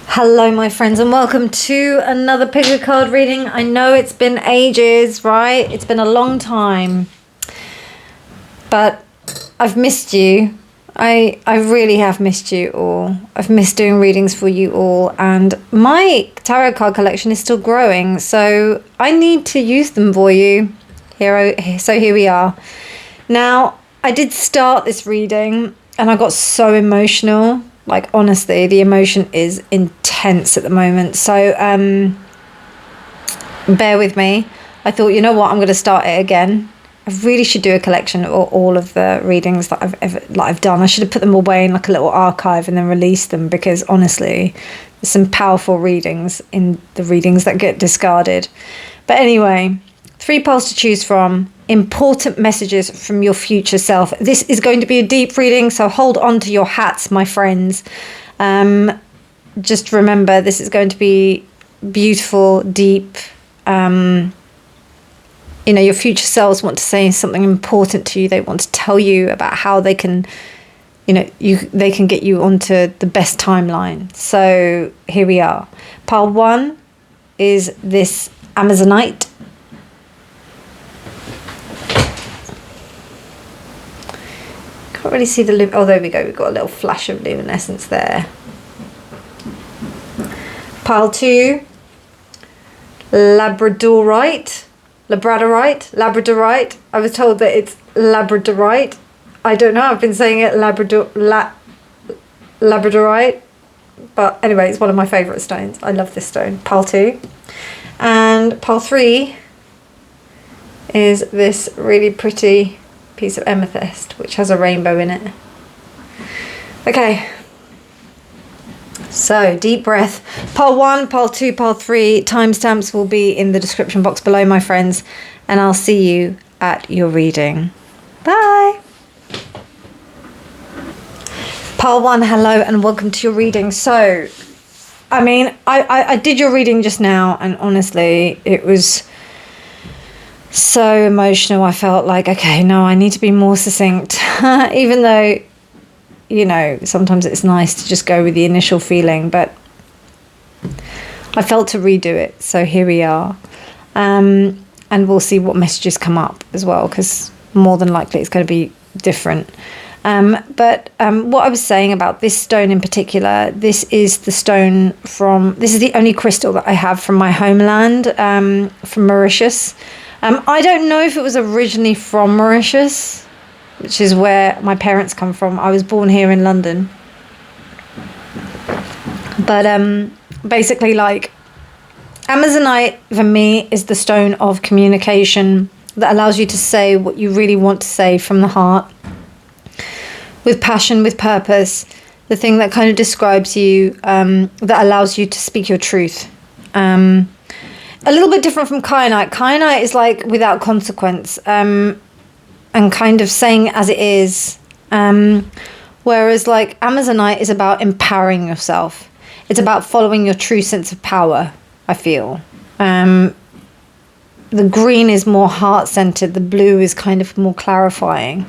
Hello my friends and welcome to another pick a card reading. I know it's been ages, right? It's been a long time, but I've missed you. I really have missed you all. I've missed doing readings for you all, and my tarot card collection is still growing, so I need to use them for you. So here we are. Now, I did start this reading and I got so emotional. Like, honestly, the emotion is intense at the moment. So bear with me. I thought, you know what, I'm going to start it again. I really should do a collection of all of the readings that I've done. I should have put them away in like a little archive and then released them, because honestly, there's some powerful readings in the readings that get discarded. But anyway, 3 piles to choose from. Important messages from your future self. This is going to be a deep reading, so hold on to your hats, my friends. Just remember, this is going to be beautiful, deep. Your future selves want to say something important to you. They want to tell you about how they can, they can get you onto the best timeline. So here we are. Pile 1 is this Amazonite. Can't really see the oh, there we go, we've got a little flash of luminescence there. Pile 2, Labradorite. I was told that it's Labradorite. I don't know, I've been saying it Labradorite, but anyway, it's one of my favourite stones. I love this stone. Pile 2. And pile 3 is this really pretty piece of amethyst, which has a rainbow in it. Okay, so deep breath. Pile 1, pile 2, pile 3. Timestamps will be in the description box below, my friends, and I'll see you at your reading. Bye. Pile 1, hello and welcome to your reading. So, I did your reading just now, and honestly, it was so emotional. I felt like, okay, no, I need to be more succinct. Even though, sometimes it's nice to just go with the initial feeling, but I felt to redo it. So here we are. And we'll see what messages come up as well, because more than likely it's going to be different. But what I was saying about this stone in particular, this is the only crystal that I have from my homeland, from Mauritius. I don't know if it was originally from Mauritius, which is where my parents come from. I was born here in London. But basically, like, Amazonite for me is the stone of communication that allows you to say what you really want to say from the heart, with passion, with purpose, the thing that kind of describes you, that allows you to speak your truth. A little bit different from kyanite. Kyanite is like without consequence, and kind of saying as it is. Whereas like Amazonite is about empowering yourself. It's about following your true sense of power, I feel. The green is more heart-centered. The blue is kind of more clarifying.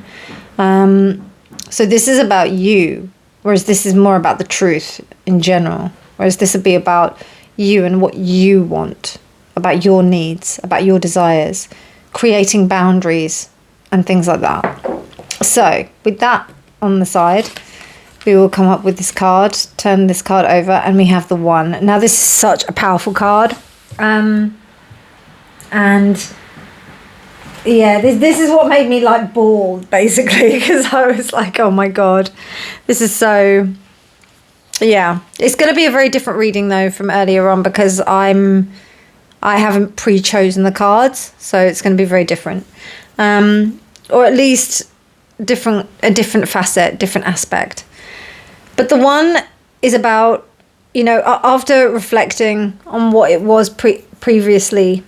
So this is about you, whereas this is more about the truth in general. Whereas this would be about you and what you want, about your needs, about your desires, creating boundaries and things like that. So with that on the side, we will come up with this card, turn this card over, and we have the 1. Now this is such a powerful card. And yeah, this is what made me like bawl, basically, because I was like, oh my God, this is so, yeah. It's going to be a very different reading though from earlier on, because I haven't pre-chosen the cards, so it's going to be very different. Or at least a different facet, different aspect. But the 1 is about, after reflecting on what it was previously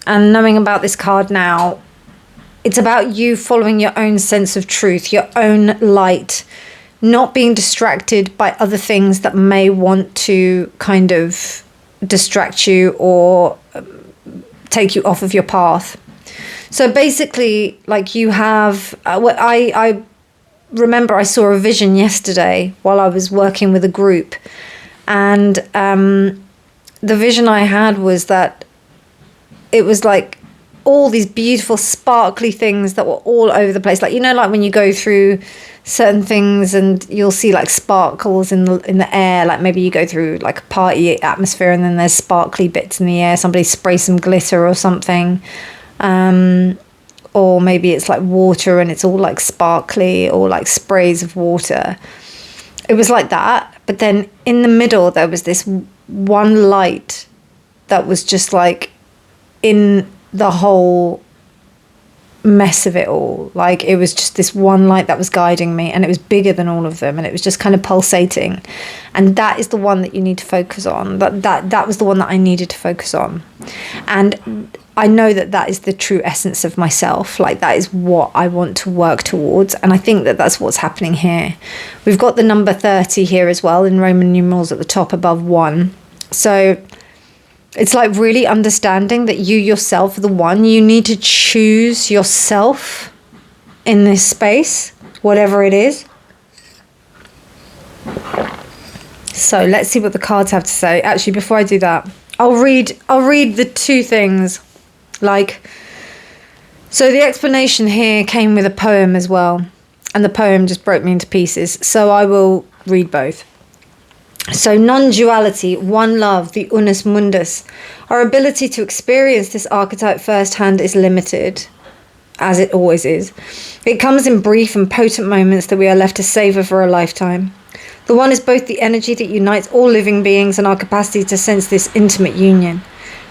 and knowing about this card now, it's about you following your own sense of truth, your own light, not being distracted by other things that may want to kind of distract you or take you off of your path. So basically, like, you have I remember I saw a vision yesterday while I was working with a group, And the vision I had was that it was like all these beautiful sparkly things that were all over the place. Like, you know, like when you go through certain things and you'll see like sparkles in the air, like maybe you go through like a party atmosphere and then there's sparkly bits in the air, somebody sprays some glitter or something, or maybe it's like water and it's all like sparkly, or like sprays of water. It was like that, but then in the middle there was this one light that was just like in the whole mess of it all. Like, it was just this one light that was guiding me, and it was bigger than all of them, and it was just kind of pulsating. And that is the one that you need to focus on. That was the one that I needed to focus on. And I know that that is the true essence of myself. Like, that is what I want to work towards, and I think that that's what's happening here. We've got the number 30 here as well in Roman numerals at the top above 1. So it's like really understanding that you yourself are the one. You need to choose yourself in this space, whatever it is. So let's see what the cards have to say. Actually, before I do that, I'll read the two things. Like, so the explanation here came with a poem as well, and the poem just broke me into pieces. So I will read both. So non-duality, one love, the unus mundus. Our ability to experience this archetype firsthand is limited, as it always is. It comes in brief and potent moments that we are left to savor for a lifetime. The one is both the energy that unites all living beings and our capacity to sense this intimate union.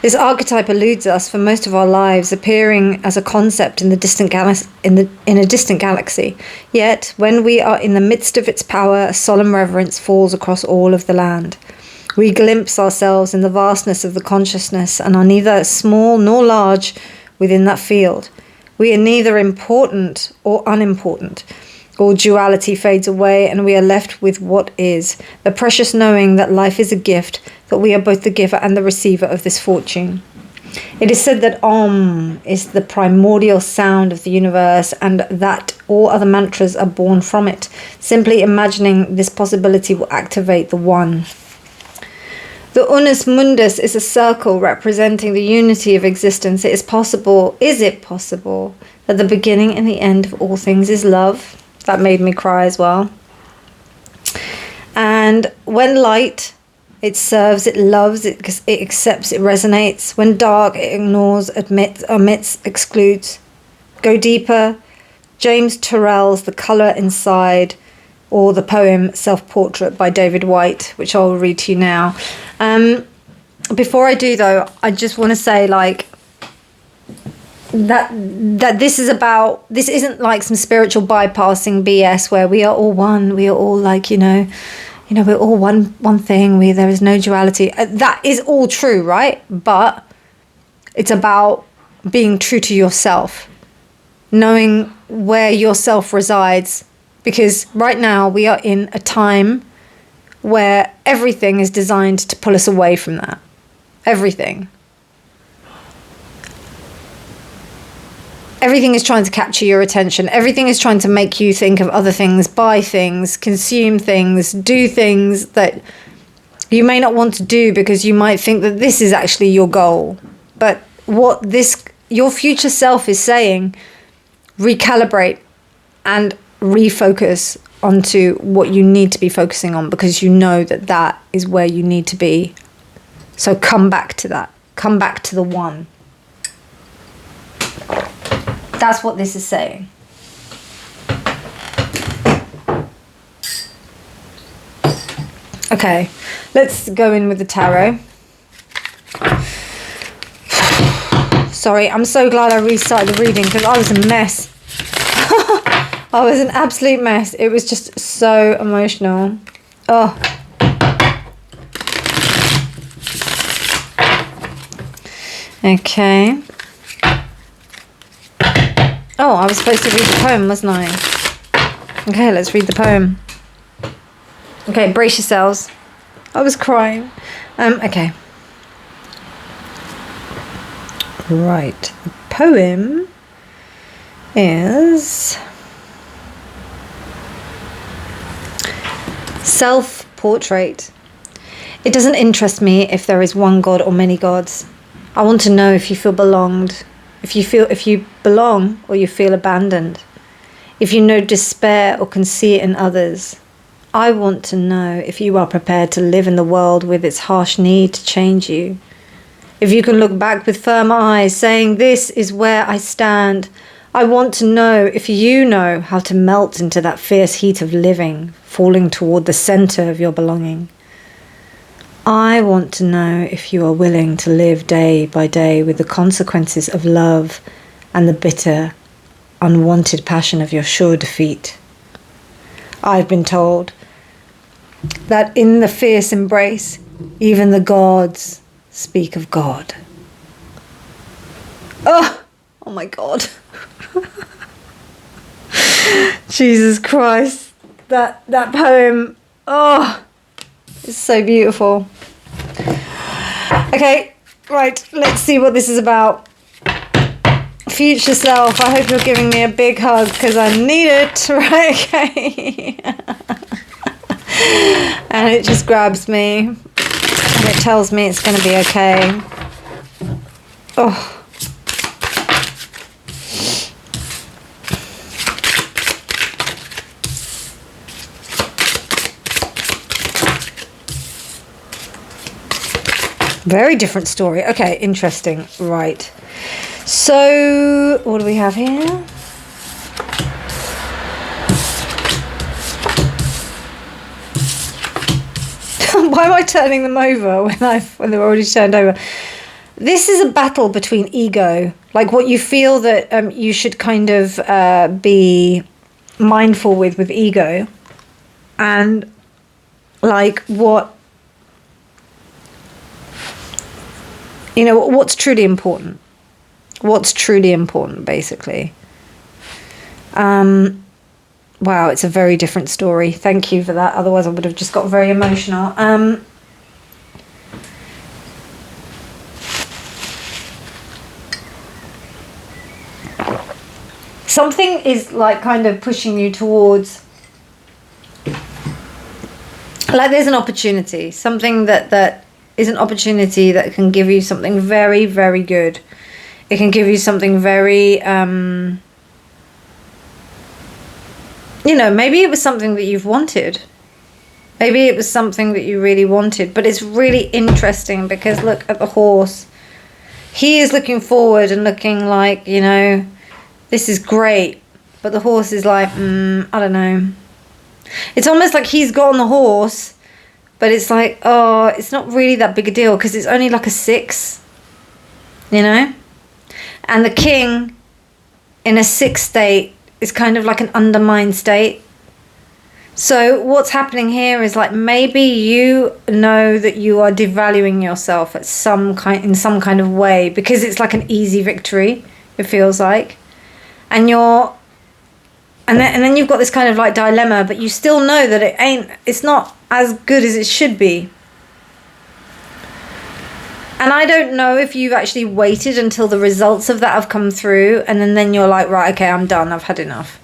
This archetype eludes us for most of our lives, appearing as a concept in the distant in a distant galaxy. Yet, when we are in the midst of its power, a solemn reverence falls across all of the land. We glimpse ourselves in the vastness of the consciousness and are neither small nor large within that field. We are neither important or unimportant. All duality fades away and we are left with what is, the precious knowing that life is a gift, that we are both the giver and the receiver of this fortune. It is said that Om is the primordial sound of the universe and that all other mantras are born from it. Simply imagining this possibility will activate the one. The unus mundus is a circle representing the unity of existence. Is it possible that the beginning and the end of all things is love? That made me cry as well. And when light, it serves, it loves, it accepts, it resonates. When dark, it ignores, omits, excludes. Go deeper. James Turrell's The Colour Inside, or the poem Self-Portrait by David White, which I'll read to you now. Before I do, though, I just want to say, like, that this isn't like some spiritual bypassing BS where we are all one, we are all like, you know, we're all one thing, there is no duality. That is all true, right? But it's about being true to yourself, knowing where yourself resides, because right now we are in a time where everything is designed to pull us away from that. Everything is trying to capture your attention. Everything is trying to make you think of other things, buy things, consume things, do things that you may not want to do because you might think that this is actually your goal. But what your future self is saying, recalibrate and refocus onto what you need to be focusing on, because you know that is where you need to be. So come back to that. Come back to the one. That's what this is saying. Okay, let's go in with the tarot. Sorry, I'm so glad I restarted the reading because I was a mess. I was an absolute mess. It was just so emotional. Oh. Okay. Oh, I was supposed to read the poem, wasn't I? Okay, let's read the poem. Okay, brace yourselves. I was crying. Okay. Right. The poem is Self-Portrait. It doesn't interest me if there is one God or many gods. I want to know if you feel belonged, if you belong or you feel abandoned, if you know despair or can see it in others. I want to know if you are prepared to live in the world with its harsh need to change you. If you can look back with firm eyes, saying, this is where I stand. I want to know if you know how to melt into that fierce heat of living, falling toward the center of your belonging. I want to know if you are willing to live day by day with the consequences of love and the bitter, unwanted passion of your sure defeat. I've been told that in the fierce embrace, even the gods speak of God. Oh my God. Jesus Christ. That poem, it's so beautiful. Okay, right, let's see what this is about. Future self, I hope you're giving me a big hug because I need it, right? Okay. And it just grabs me and it tells me it's going to be okay. Oh. Very different story. Okay, interesting. Right. So, what do we have here? Why am I turning them over when they're already turned over? This is a battle between ego, like what you feel that you should kind of be mindful with ego, and like what, you know, what's truly important. What's truly important, basically. Wow, it's a very different story. Thank you for that. Otherwise, I would have just got very emotional. Something is like kind of pushing you towards, like there's an opportunity. Something that is an opportunity that can give you something very, very good. It can give you something very, you know, maybe it was something that you've wanted. Maybe it was something that you really wanted. But it's really interesting because look at the horse. He is looking forward and looking like, you know, this is great. But the horse is like, I don't know. It's almost like he's got on the horse, but it's like, oh, it's not really that big a deal because it's only like a 6, you know? And the king in a 6 state is kind of like an undermined state. So what's happening here is like maybe you know that you are devaluing yourself in some kind of way because it's like an easy victory, it feels like. And then you've got this kind of like dilemma, but you still know that it's not as good as it should be. And I don't know if you've actually waited until the results of that have come through and then you're like, right, okay, I'm done. I've had enough.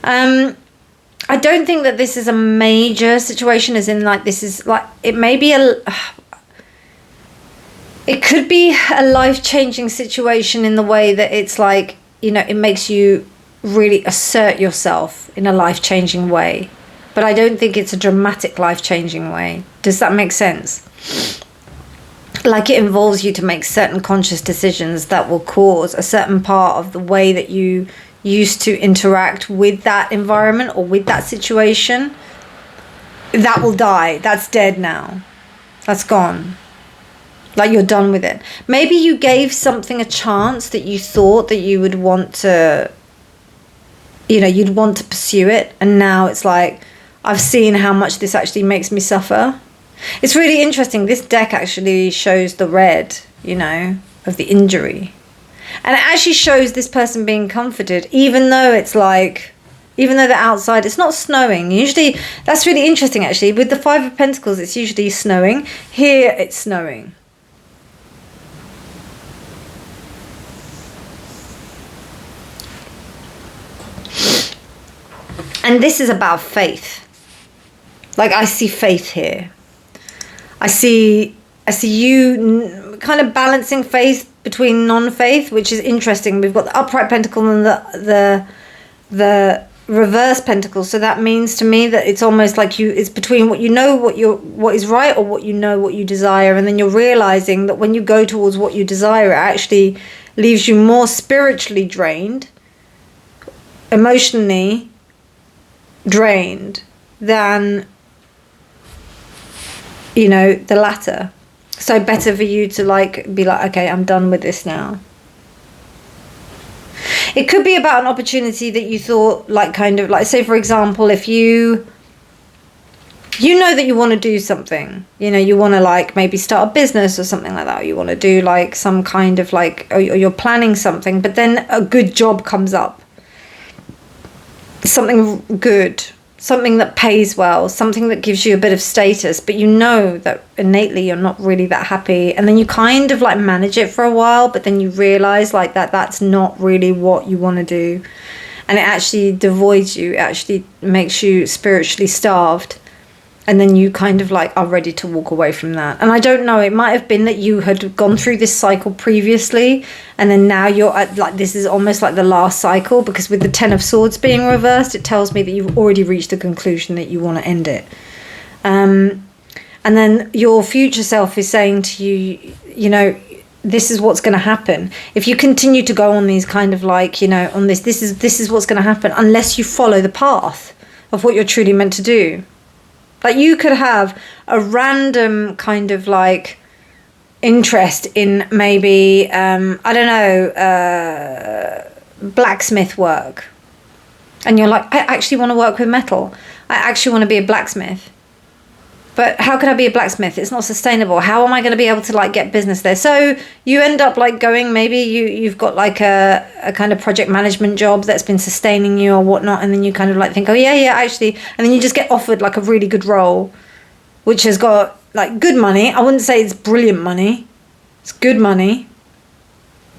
I don't think that this is a major situation, as in like this is like, it may be it could be a life-changing situation in the way that it's like, you know, it makes you really assert yourself in a life-changing way. But I don't think it's a dramatic life-changing way. Does that make sense? Like it involves you to make certain conscious decisions that will cause a certain part of the way that you used to interact with that environment or with that situation. That will die. That's dead now. That's gone. Like you're done with it. Maybe you gave something a chance that you thought that you would want to, you know, you'd want to pursue it. And now it's like, I've seen how much this actually makes me suffer. It's really interesting. This deck actually shows the red, you know, of the injury. And it actually shows this person being comforted, even though it's like, even though they're outside, it's not snowing. Usually, that's really interesting actually. With the 5 of Pentacles, it's usually snowing. Here, it's snowing. And this is about faith. Like, I see faith here. I see you kind of balancing faith between non-faith, which is interesting. We've got the upright pentacle and the reverse pentacle. So that means to me that it's almost like it's between what you know, what is right, or what you know, what you desire. And then you're realizing that when you go towards what you desire, it actually leaves you more spiritually drained, emotionally drained than, you know, the latter. So better for you to like be like, okay, I'm done with this now. It could be about an opportunity that you thought, like, kind of like, say for example, if you know that you want to do something, you know, you want to like maybe start a business or something like that, or you want to do like some kind of like, or you're planning something, but then a good job comes up, something good, something that pays well, something that gives you a bit of status, but you know that innately you're not really that happy, and then you kind of like manage it for a while, but then you realize like that's not really what you want to do, and it actually devoids you, it actually makes you spiritually starved, and then you kind of like are ready to walk away from that. And I don't know, it might have been that you had gone through this cycle previously, and then now you're at like, this is almost like the last cycle, because with the 10 of Swords being reversed, it tells me that you've already reached the conclusion that you want to end it. And then your future self is saying to you, you know, this is what's going to happen if you continue to go on these kind of like, you know, on this is what's going to happen unless you follow the path of what you're truly meant to do. Like, you could have a random kind of like interest in maybe, I don't know, blacksmith work. And you're like, I actually want to work with metal. I actually want to be a blacksmith. But how can I be a blacksmith? It's not sustainable. How am I going to be able to like get business there? So you end up like going, maybe you've got like a kind of project management job that's been sustaining you or whatnot. And then you kind of like think, oh yeah, actually. And then you just get offered like a really good role, which has got like good money. I wouldn't say it's brilliant money. It's good money.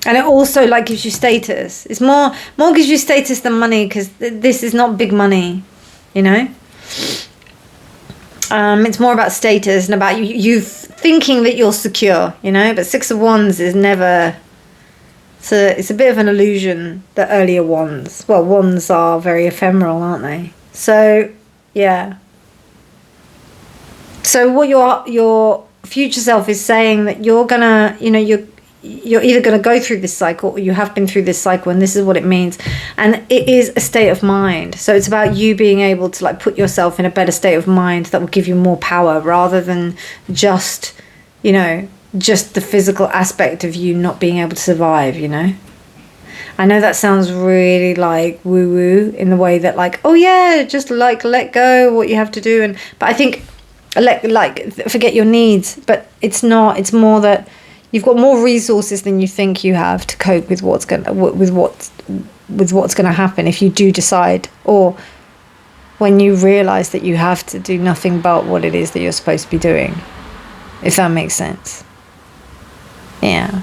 And it also like gives you status. It's more gives you status than money, because this is not big money, you know? It's more about status and about you thinking that you're secure, you know? But 6 of Wands is never... It's a bit of an illusion, the earlier wands. Well, wands are very ephemeral, aren't they? So, yeah. So what your future self is saying, that you're gonna, you know, you're either going to go through this cycle, or you have been through this cycle, and this is what it means. And it is a state of mind. So it's about you being able to like put yourself in a better state of mind that will give you more power, rather than just, you know, just the physical aspect of you not being able to survive, you know? I know that sounds really like woo-woo in the way that like, oh yeah, just like let go what you have to do. But I think forget your needs, but it's not. It's more that you've got more resources than you think you have to cope with what's going to happen if you do decide, or when you realize that you have to do nothing but what it is that you're supposed to be doing, if that makes sense. Yeah.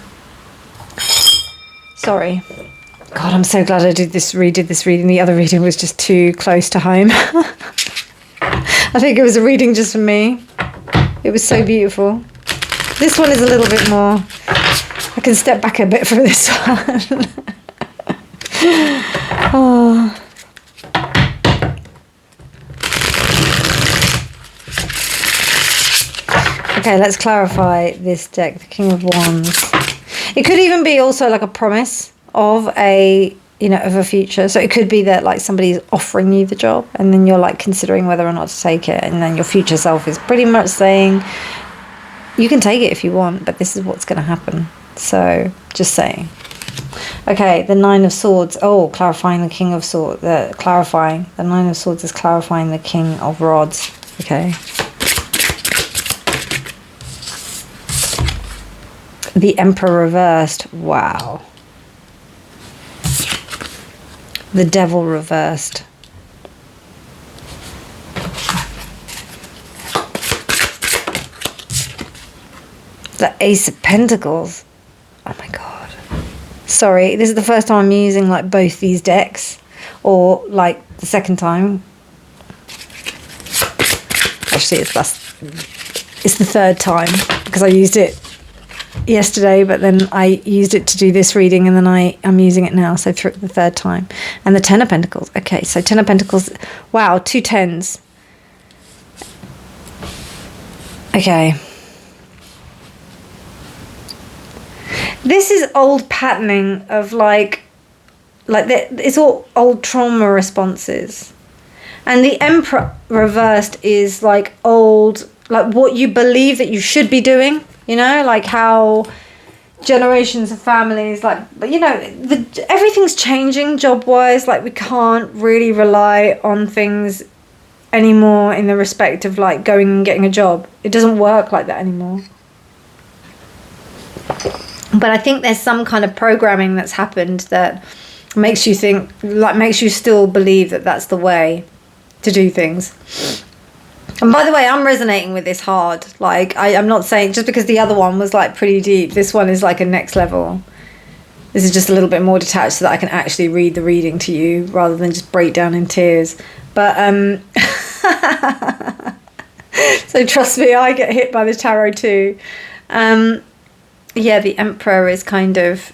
Sorry. God, I'm so glad I redid this reading. The other reading was just too close to home. I think it was a reading just for me. It was so beautiful. This one is a little bit more... I can step back a bit from this one. Oh. Okay, let's clarify this deck, the King of Wands. It could even be also like a promise of a, you know, of a future. So it could be that like somebody's offering you the job, and then you're like considering whether or not to take it, and then your future self is pretty much saying, you can take it if you want, but this is what's going to happen. So, just saying. Okay, the 9 of Swords. Oh, clarifying the King of Swords. The 9 of Swords is clarifying the King of Rods. Okay. The Emperor reversed. Wow. The Devil reversed. The Ace of Pentacles. Oh my god. Sorry, this is the first time I'm using like both these decks, or like the second time. Actually, It's the third time because I used it yesterday, but then I used it to do this reading, and then I'm using it now, so for the third time. And the Ten of Pentacles. Okay, so Ten of Pentacles. Wow, 2 tens. Okay. This is old patterning of like it's all old trauma responses. And the Emperor reversed is like old, like what you believe that you should be doing, you know, like how generations of families, like, you know, everything's changing job-wise. Like we can't really rely on things anymore in the respect of like going and getting a job. It doesn't work like that anymore. But I think there's some kind of programming that's happened that makes you think, like makes you still believe that that's the way to do things. And by the way, I'm resonating with this hard. Like I'm not saying just because the other one was like pretty deep, this one is like a next level. This is just a little bit more detached so that I can actually read the reading to you rather than just break down in tears. But so trust me, I get hit by the tarot too. Yeah, the Emperor is kind of,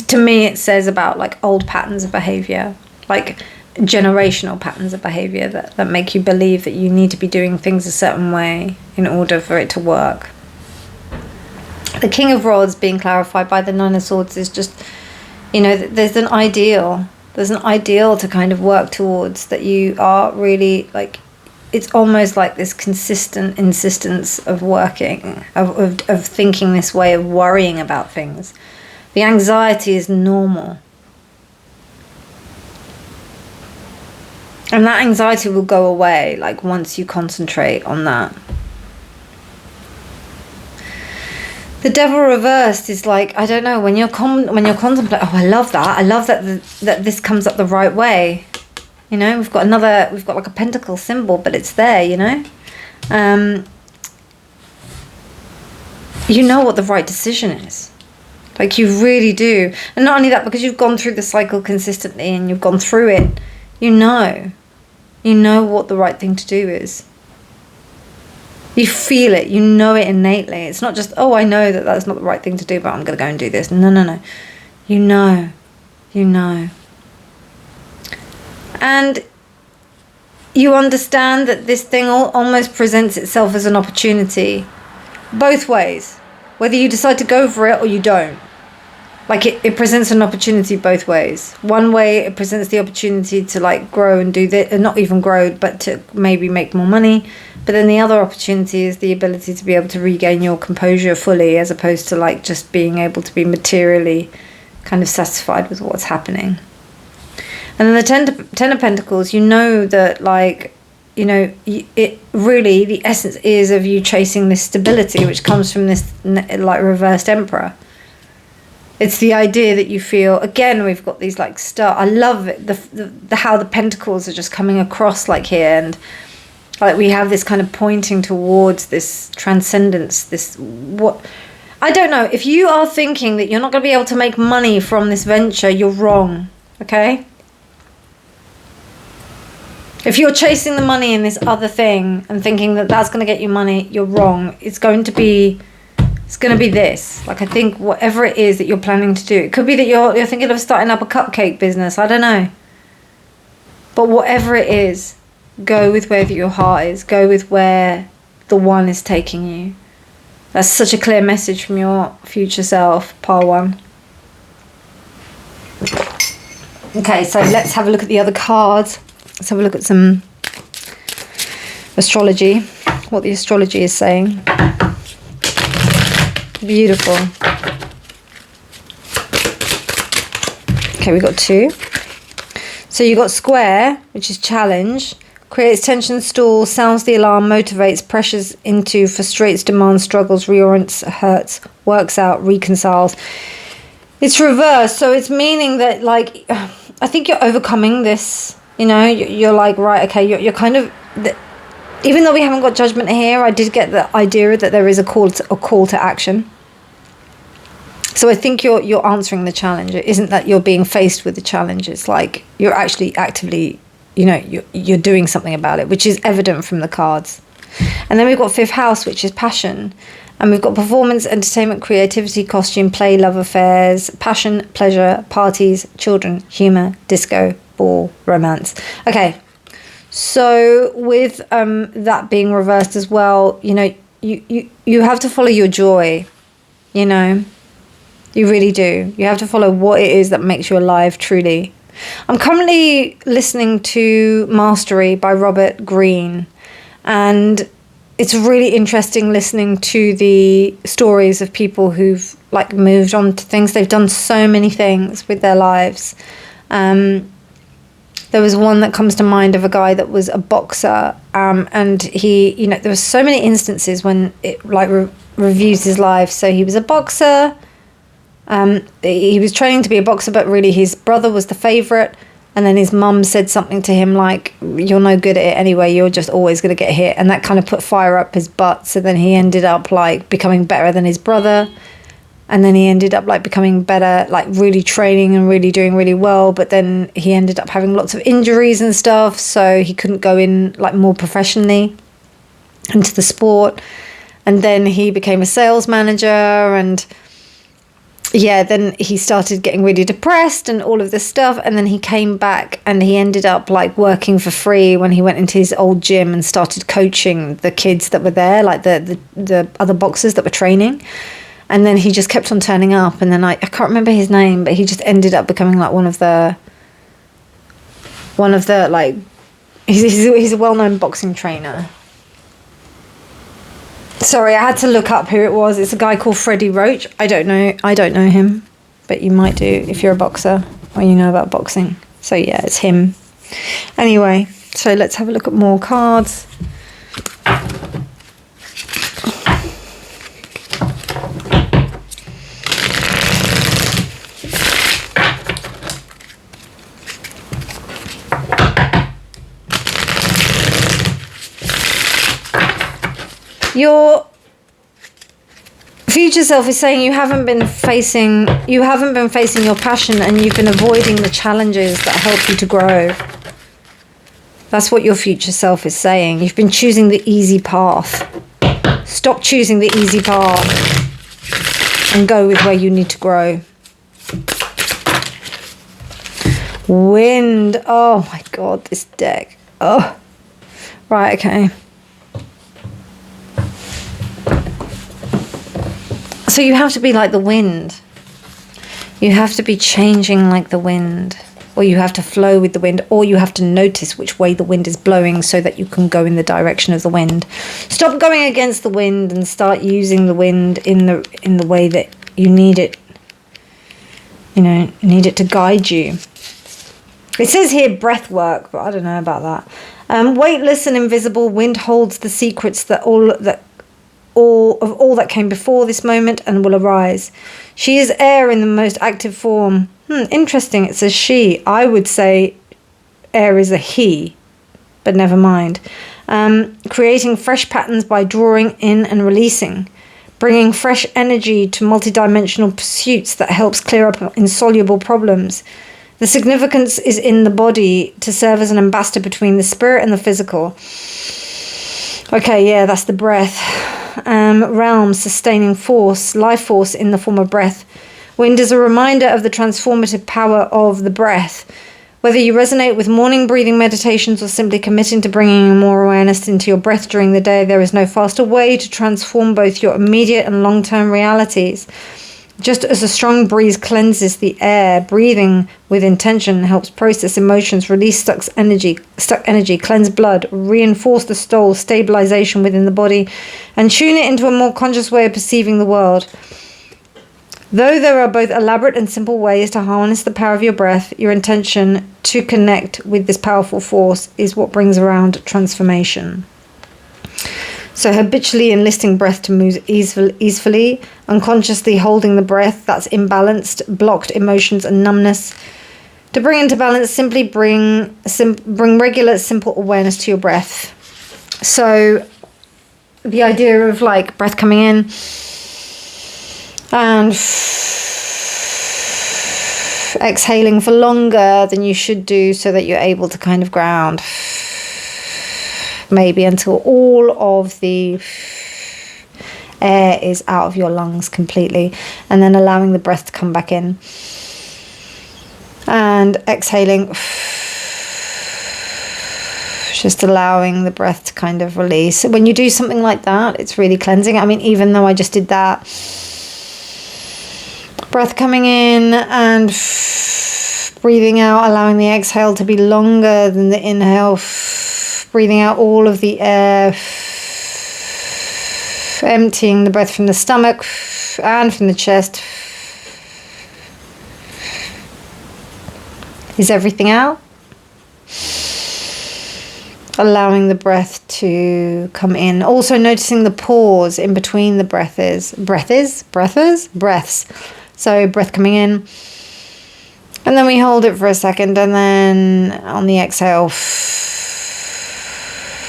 to me it says about like old patterns of behavior, like generational patterns of behavior that make you believe that you need to be doing things a certain way in order for it to work. The King of Rods being clarified by the Nine of Swords is just, you know, there's an ideal to kind of work towards, that you are really like, it's almost like this consistent insistence of working, of thinking this way, of worrying about things. The anxiety is normal. And that anxiety will go away, like, once you concentrate on that. The Devil reversed is like, I don't know, when you're contemplating, oh, I love that this comes up the right way. You know, we've got like a pentacle symbol, but it's there, you know. You know what the right decision is. Like, you really do. And not only that, because you've gone through the cycle consistently and you've gone through it, you know what the right thing to do is. You feel it, you know it innately. It's not just, oh, I know that that's not the right thing to do, but I'm going to go and do this. No. You know. And you understand that this thing almost presents itself as an opportunity both ways, whether you decide to go for it or you don't. Like it presents an opportunity both ways. One way, it presents the opportunity to like grow and do this, and not even grow, but to maybe make more money. But then the other opportunity is the ability to be able to regain your composure fully, as opposed to like just being able to be materially kind of satisfied with what's happening. And then the Ten of Pentacles, you know that, like, you know, it really, the essence is of you chasing this stability, which comes from this, like, reversed Emperor. It's the idea that you feel, again, we've got these, like, I love it, the how the Pentacles are just coming across, like, here, and, like, we have this kind of pointing towards this transcendence, this, what, I don't know, if you are thinking that you're not going to be able to make money from this venture, you're wrong, okay? If you're chasing the money in this other thing and thinking that that's going to get you money, you're wrong. It's going to be this. Like, I think whatever it is that you're planning to do, it could be that you're thinking of starting up a cupcake business. I don't know. But whatever it is, go with where your heart is. Go with where the one is taking you. That's such a clear message from your future self, Pile 1. Okay, so let's have a look at the other cards. Let's have a look at some astrology, what the astrology is saying. Beautiful. Okay, we got 2. So you got Square, which is challenge, creates tension, stalls, sounds the alarm, motivates, pressures into, frustrates, demands, struggles, reorients, hurts, works out, reconciles. It's reversed, so it's meaning that, like, I think you're overcoming this. You know, you're like, right, okay, you're kind of, even though we haven't got judgment here, I did get the idea that there is a call to action. So I think you're answering the challenge. It isn't that you're being faced with the challenge. It's like you're actually actively, you know, you're doing something about it, which is evident from the cards. And then we've got 5th house, which is passion. And we've got performance, entertainment, creativity, costume, play, love affairs, passion, pleasure, parties, children, humour, disco, ball, romance. Okay, so with that being reversed as well, you know, you have to follow your joy, you know. You really do. You have to follow what it is that makes you alive truly. I'm currently listening to Mastery by Robert Greene, and it's really interesting listening to the stories of people who've like moved on to things. They've done so many things with their lives. There was one that comes to mind of a guy that was a boxer, and he, you know, there were so many instances when it like reviews his life. So he was a boxer. He was training to be a boxer, but really his brother was the favourite. And then his mum said something to him like, you're no good at it anyway, you're just always going to get hit. And that kind of put fire up his butt. So then he ended up like becoming better than his brother. And then he ended up like becoming better, like really training and really doing really well. But then he ended up having lots of injuries and stuff. So he couldn't go in like more professionally into the sport. And then he became a sales manager, and yeah, then he started getting really depressed and all of this stuff. And then he came back and he ended up like working for free when he went into his old gym and started coaching the kids that were there, like the other boxers that were training. And then he just kept on turning up. And then I can't remember his name, but he just ended up becoming like one of the like, he's a well-known boxing trainer. Sorry, I had to look up who it was. It's a guy called Freddie Roach. I don't know him, but you might do if you're a boxer or you know about boxing. So yeah, it's him. Anyway, so let's have a look at more cards. Your future self is saying you haven't been facing your passion, and you've been avoiding the challenges that help you to grow. That's what your future self is saying. You've been choosing the easy path. Stop choosing the easy path and go with where you need to grow. Wind. Oh my God, this deck. Oh, right, okay. So you have to be like the wind. You have to be changing like the wind, or you have to flow with the wind, or you have to notice which way the wind is blowing so that you can go in the direction of the wind. Stop going against the wind and start using the wind in the way that you need it. You know, need it to guide you. It says here breath work, but I don't know about that. Weightless and invisible, wind holds the secrets that all that came before this moment and will arise. She is air in the most active form. Interesting, it says she. I would say air is a he, but never mind. Creating fresh patterns by drawing in and releasing. Bringing fresh energy to multidimensional pursuits that helps clear up insoluble problems. The significance is in the body to serve as an ambassador between the spirit and the physical. Okay, yeah, that's the breath. Realm, sustaining force, life force in the form of breath. Wind is a reminder of the transformative power of the breath. Whether you resonate with morning breathing meditations or simply committing to bringing more awareness into your breath during the day, there is no faster way to transform both your immediate and long-term realities. Just as a strong breeze cleanses the air, breathing with intention helps process emotions, release stuck energy, cleanse blood, reinforce the soul, stabilization within the body, and tune it into a more conscious way of perceiving the world. Though there are both elaborate and simple ways to harness the power of your breath, your intention to connect with this powerful force is what brings around transformation. So habitually enlisting breath to move easily, unconsciously holding the breath that's imbalanced, blocked emotions and numbness. To bring into balance, simply bring regular, simple awareness to your breath. So the idea of like breath coming in and exhaling for longer than you should do so that you're able to kind of ground. maybe until all of the air is out of your lungs completely, and then allowing the breath to come back in and exhaling, just allowing the breath to kind of release. When you do something like that, it's really cleansing. I mean, even though I just did that, breath coming in and breathing out, allowing the exhale to be longer than the inhale, breathing out all of the air, emptying the breath from the stomach and from the chest. Is everything out? Allowing the breath to come in. Also noticing the pause in between the breaths. So breath coming in. And then we hold it for a second, and then on the exhale,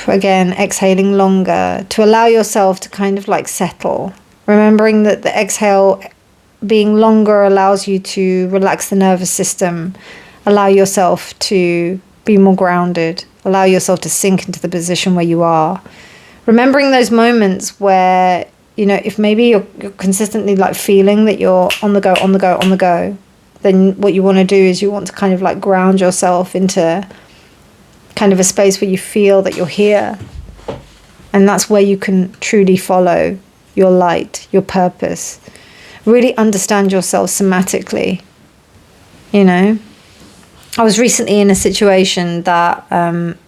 again, exhaling longer to allow yourself to kind of like settle. Remembering that the exhale being longer allows you to relax the nervous system, allow yourself to be more grounded, allow yourself to sink into the position where you are. Remembering those moments where, you know, if maybe you're consistently like feeling that you're on the go, then what you want to do is you want to kind of like ground yourself into kind of a space where you feel that you're here. And that's where you can truly follow your light, your purpose. Really understand yourself somatically, you know. I was recently in a situation that,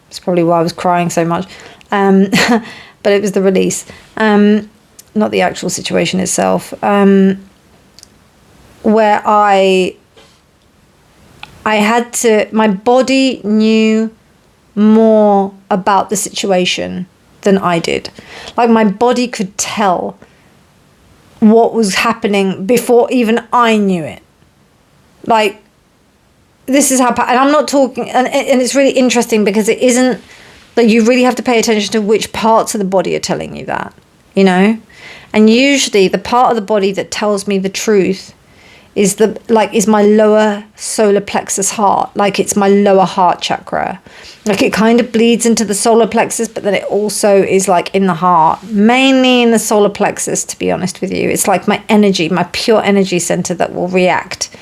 it's probably why I was crying so much, but it was the release, not the actual situation itself, where I had to, my body knew more about the situation than I did. Like my body could tell what was happening before even I knew it. Like, this is how, and I'm not talking, and it's really interesting because it isn't that you really have to pay attention to which parts of the body are telling you that, you know? And usually the part of the body that tells me the truth is my lower solar plexus heart. Like it's my lower heart chakra. Like it kind of bleeds into the solar plexus, but then it also is like in the heart, mainly in the solar plexus, to be honest with you. It's like my energy, my pure energy center that will react.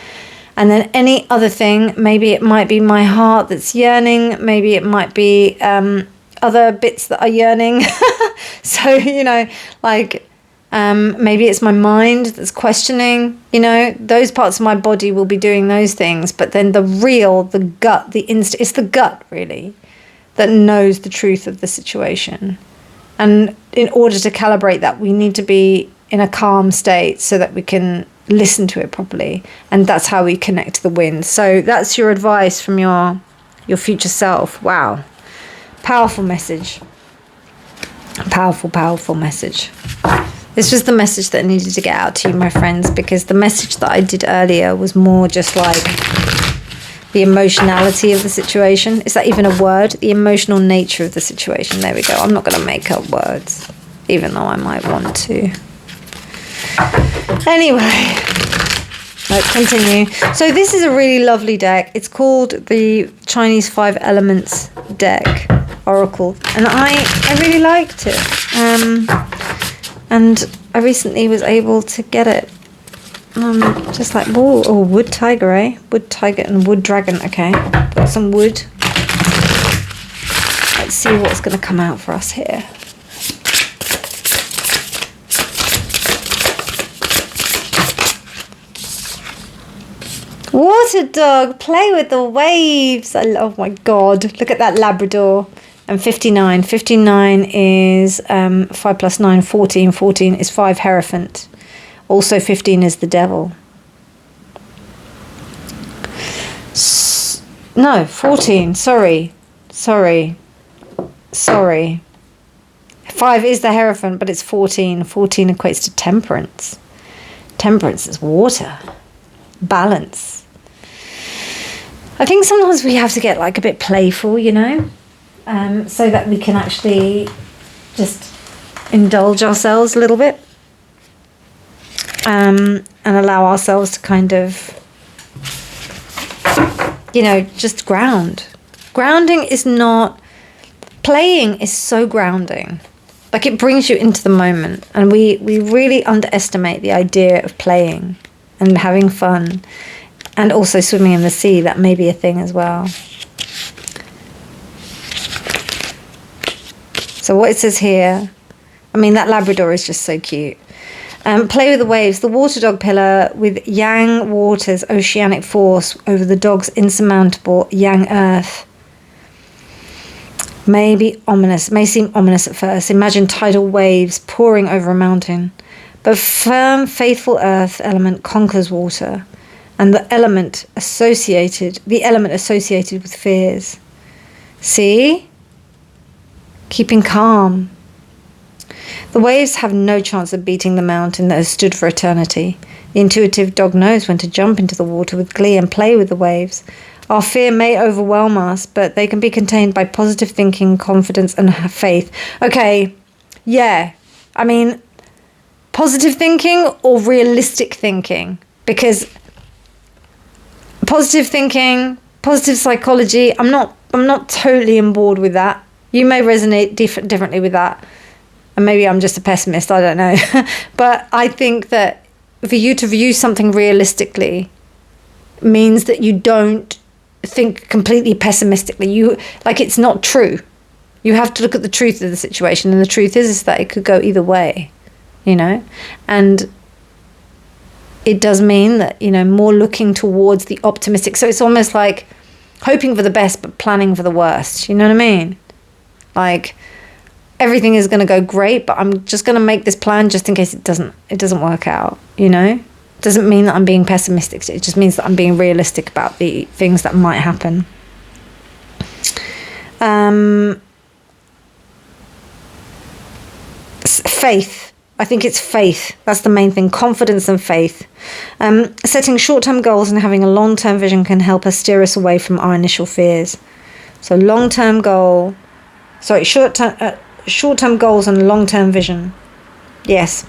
And then any other thing, maybe it might be my heart that's yearning, maybe it might be other bits that are yearning. So, you know, like maybe it's my mind that's questioning, you know, those parts of my body will be doing those things. But then the gut, it's the gut really that knows the truth of the situation. And in order to calibrate that, we need to be in a calm state so that we can listen to it properly, and that's how we connect to the wind. So that's your advice from your future self. Wow, powerful message, powerful message. This was the message that needed to get out to you, my friends, because the message that I did earlier was more just like the emotionality of the situation. Is that even a word? The emotional nature of the situation. There we go. I'm not going to make up words, even though I might want to. Anyway, let's continue. So this is a really lovely deck. It's called the Chinese 5 Elements deck, Oracle, and I really liked it. And I recently was able to get it. Just like, oh, wood tiger, eh? Wood tiger and wood dragon. Okay, got some wood. Let's see what's going to come out for us here. Water dog, play with the waves. Oh my God, look at that Labrador. And 59. 59 is 5 plus 9, 14. 14 is 5 Hierophant. Also 15 is the devil. No, 14. Sorry. 5 is the Hierophant, but it's 14. 14 equates to temperance. Temperance is water. Balance. I think sometimes we have to get like a bit playful, you know, so that we can actually just indulge ourselves a little bit, and allow ourselves to kind of, you know, just ground. Grounding is not, playing is so grounding. Like, it brings you into the moment. And we really underestimate the idea of playing and having fun. And also swimming in the sea. That may be a thing as well. So what it says here, I mean, that Labrador is just so cute. Play with the waves. The water dog pillar with yang water's oceanic force over the dog's insurmountable yang earth. May seem ominous at first. Imagine tidal waves pouring over a mountain. But firm, faithful earth element conquers water, and the element associated with fears. See? Keeping calm. The waves have no chance of beating the mountain that has stood for eternity. The intuitive dog knows when to jump into the water with glee and play with the waves. Our fear may overwhelm us, but they can be contained by positive thinking, confidence, and faith. Okay, yeah. I mean, positive thinking or realistic thinking? Because positive thinking, positive psychology, I'm not totally on board with that. You may resonate differently with that. And maybe I'm just a pessimist, I don't know. But I think that for you to view something realistically means that you don't think completely pessimistically. It's not true. You have to look at the truth of the situation, and the truth is that it could go either way, and it does mean that, more looking towards the optimistic. So it's almost like hoping for the best but planning for the worst. You know what I mean? Like, everything is going to go great, but I'm just going to make this plan just in case it doesn't work out. Doesn't mean that I'm being pessimistic. It just means that I'm being realistic about the things that might happen. Faith. I think it's faith. That's the main thing. Confidence and faith. Setting short-term goals and having a long-term vision can help us steer us away from our initial fears. So short-term goals and long-term vision. Yes.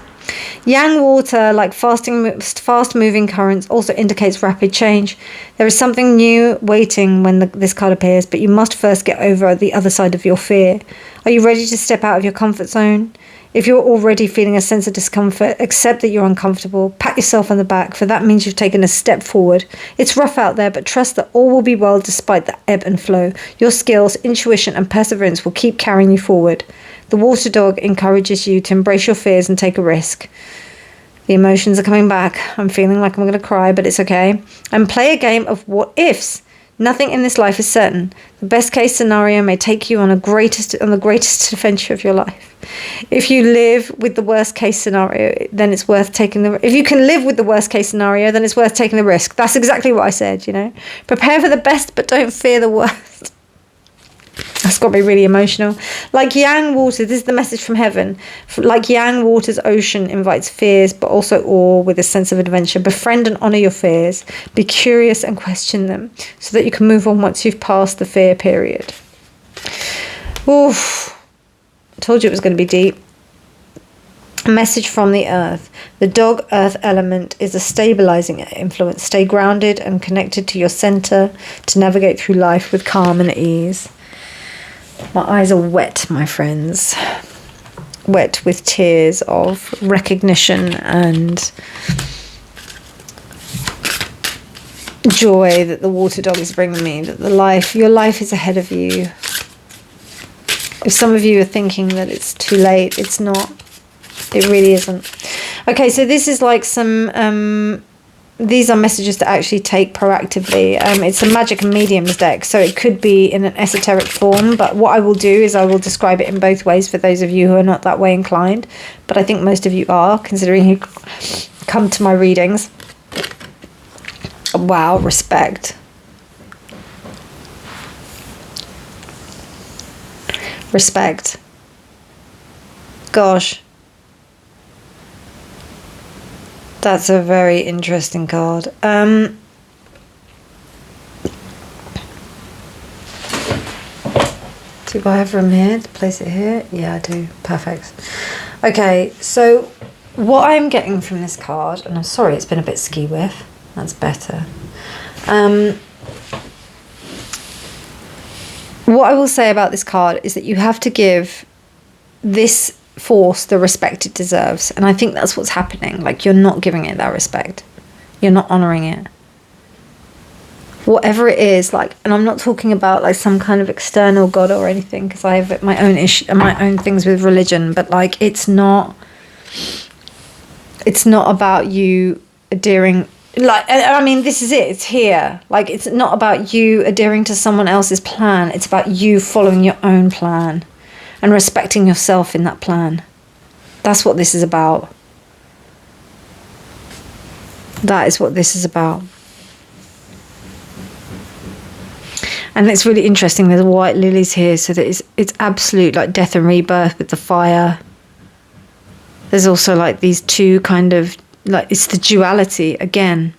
Yang water, like fast-moving currents, also indicates rapid change. There is something new waiting when this card appears, but you must first get over the other side of your fear. Are you ready to step out of your comfort zone? If you're already feeling a sense of discomfort, accept that you're uncomfortable. Pat yourself on the back, for that means you've taken a step forward. It's rough out there, but trust that all will be well despite the ebb and flow. Your skills, intuition, and perseverance will keep carrying you forward. The water dog encourages you to embrace your fears and take a risk. The emotions are coming back. I'm feeling like I'm going to cry, but it's okay. And play a game of what ifs. Nothing in this life is certain. The best case scenario may take you on the greatest adventure of your life. If you live with the worst case scenario, then it's worth taking the. If you can live with the worst case scenario, then it's worth taking the risk. That's exactly what I said. Prepare for the best, but don't fear the worst. That's got me really emotional. Like Yang water, this is the message from heaven. Like Yang water's ocean invites fears, but also awe with a sense of adventure. Befriend and honor your fears. Be curious and question them so that you can move on once you've passed the fear period. Oof. I told you it was going to be deep. A message from the earth. The dog earth element is a stabilizing influence. Stay grounded and connected to your center to navigate through life with calm and ease. My eyes are wet, my friends. Wet with tears of recognition and joy that the water dog is bringing me. That your life is ahead of you. If some of you are thinking that it's too late, it's not. It really isn't. Okay, so this is like some... these are messages to actually take proactively. It's a Magick and Mediums deck, so it could be in an esoteric form, but what I will do is I will describe it in both ways for those of you who are not that way inclined, but I think most of you are, considering you come to my readings. Wow, respect. Respect. Gosh. That's a very interesting card. Do I have room here to place it here? Yeah, I do. Perfect. Okay, so what I'm getting from this card, and I'm sorry it's been a bit ski-whiff. That's better. What I will say about this card is that you have to give this force the respect it deserves. And I think that's what's happening. Like, you're not giving it that respect. You're not honoring it. Whatever it is, like, and I'm not talking about like some kind of external god or anything, because I have my own issue, my own things with religion, but like, it's not about you adhering, like, I mean, this is it, it's here. Like, it's not about you adhering to someone else's plan. It's about you following your own plan and respecting yourself in that plan. That's what this is about. That is what this is about. And it's really interesting, there's white lilies here, so that it's absolute like death and rebirth with the fire. There's also like these two kind of, like, it's the duality again.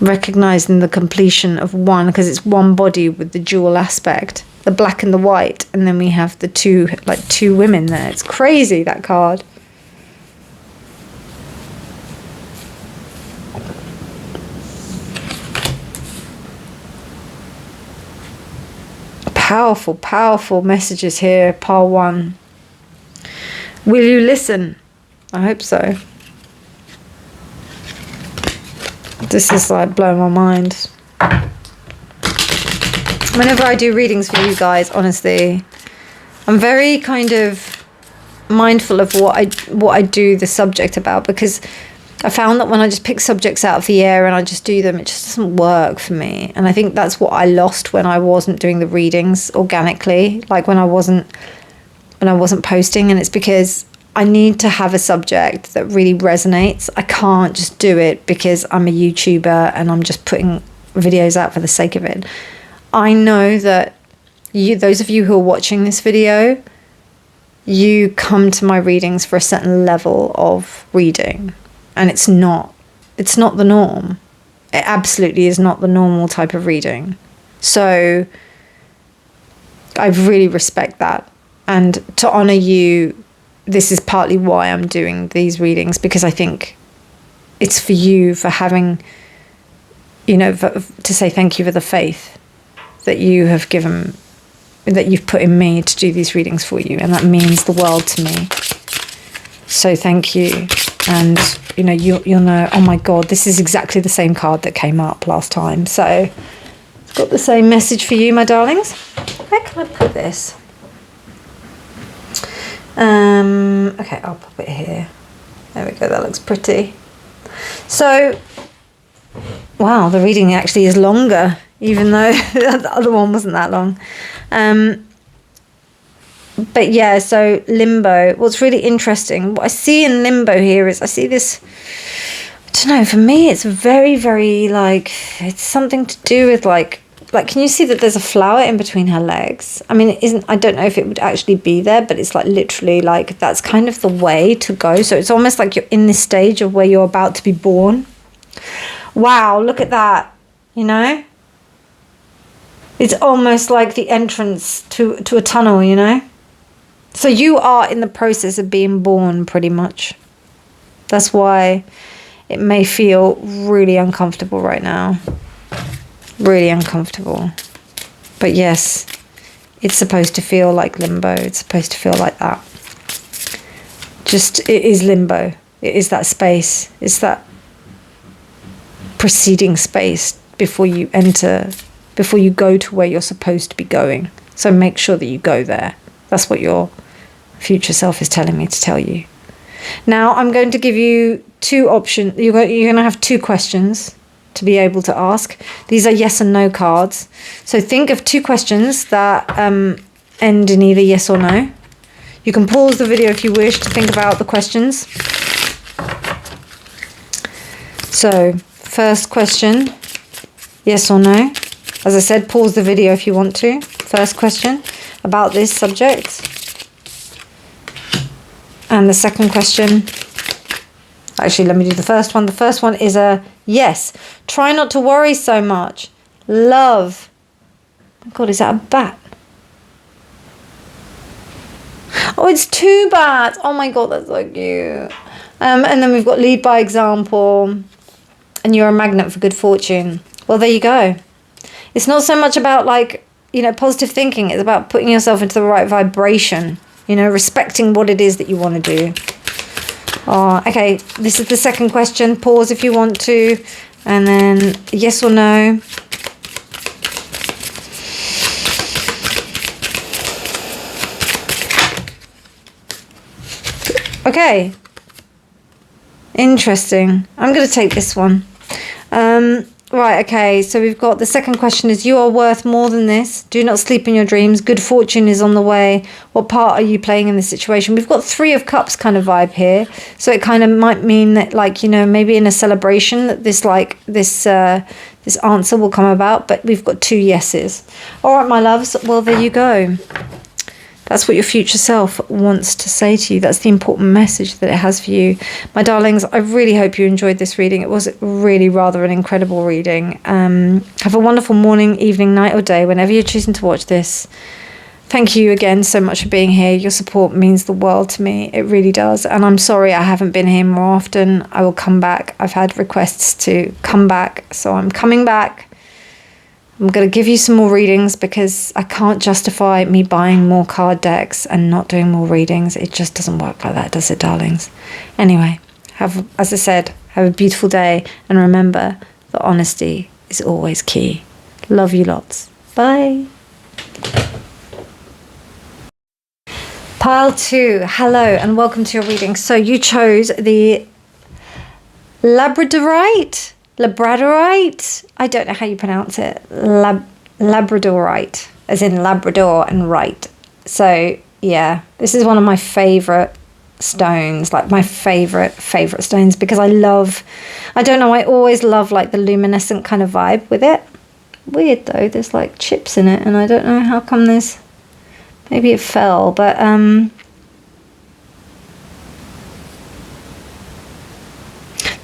Recognizing the completion of one, because it's one body with the dual aspect. The black and the white, and then we have the two, like two women there. It's crazy, that card. Powerful, powerful messages here, pile 1. Will you listen? I hope so. This is like blowing my mind. Whenever I do readings for you guys, honestly, I'm very kind of mindful of what I do the subject about, because I found that when I just pick subjects out of the air and I just do them, it just doesn't work for me. And I think that's what I lost when I wasn't doing the readings organically, like when I wasn't posting. And it's because I need to have a subject that really resonates. I can't just do it because I'm a YouTuber and I'm just putting videos out for the sake of it. I know that those of you who are watching this video, you come to my readings for a certain level of reading. And it's not the norm. It absolutely is not the normal type of reading. So I really respect that. And to honor you, this is partly why I'm doing these readings, because I think it's for you, for having, to say thank you for the faith that you have given, that you've put in me to do these readings for you. And that means the world to me. So thank you. And you'll know, oh my god, this is exactly the same card that came up last time. So it's got the same message for you, my darlings. Where can I put this? Okay, I'll pop it here. There we go, that looks pretty. So, wow, the reading actually is longer, even though the other one wasn't that long. But yeah, so limbo. What's really interesting, what I see in limbo here is I see this, I don't know, for me it's very, very like, it's something to do with like, can you see that there's a flower in between her legs? I mean, I don't know if it would actually be there, but it's like literally like, that's kind of the way to go. So it's almost like you're in this stage of where you're about to be born. Wow, look at that, It's almost like the entrance to a tunnel, So you are in the process of being born, pretty much. That's why it may feel really uncomfortable right now. Really uncomfortable. But yes, it's supposed to feel like limbo. It's supposed to feel like that. It is limbo. It is that space. It's that preceding space before you go to where you're supposed to be going. So make sure that you go there. That's what your future self is telling me to tell you. Now I'm going to give you 2 options. You're going to have 2 questions to be able to ask. These are yes and no cards. So think of 2 questions that end in either yes or no. You can pause the video if you wish to think about the questions. So first question, yes or no. As I said, pause the video if you want to. First question about this subject. And the second question, actually, let me do the first one. The first one is a yes. Try not to worry so much. Love. Oh God, is that a bat? Oh, it's 2 bats. Oh my God, that's so cute. And then we've got lead by example. And you're a magnet for good fortune. Well, there you go. It's not so much about like you know, positive thinking. It's about putting yourself into the right vibration, you know, respecting what it is that you want to do. Oh, okay, this is the second question. Pause if you want to, and then yes or no. Okay. Interesting. I'm going to take this one. Right, okay, so we've got the second question is, you are worth more than this. Do not sleep in your dreams. Good fortune is on the way. What part are you playing in this situation? We've got 3 of Cups kind of vibe here. So it kind of might mean that, like, you know, maybe in a celebration that this, like, this answer will come about. But we've got 2 yeses. All right, my loves. Well, there you go. That's what your future self wants to say to you. That's the important message that it has for you. My darlings, I really hope you enjoyed this reading. It was really rather an incredible reading. Have a wonderful morning, evening, night or day, whenever you're choosing to watch this. Thank you again so much for being here. Your support means the world to me. It really does. And I'm sorry I haven't been here more often. I will come back. I've had requests to come back, so I'm coming back. I'm going to give you some more readings because I can't justify me buying more card decks and not doing more readings. It just doesn't work like that, does it, darlings? Anyway, as I said, have a beautiful day. And remember that honesty is always key. Love you lots. Bye. Pile 2, hello and welcome to your reading. So you chose the Labradorite? I don't know how you pronounce it. Labradorite, as in Labrador and right. So yeah, this is one of my favorite stones, like my favorite stones, because I don't know, I always love like the luminescent kind of vibe with it. Weird though, there's like chips in it and I don't know how come there's, maybe it fell, but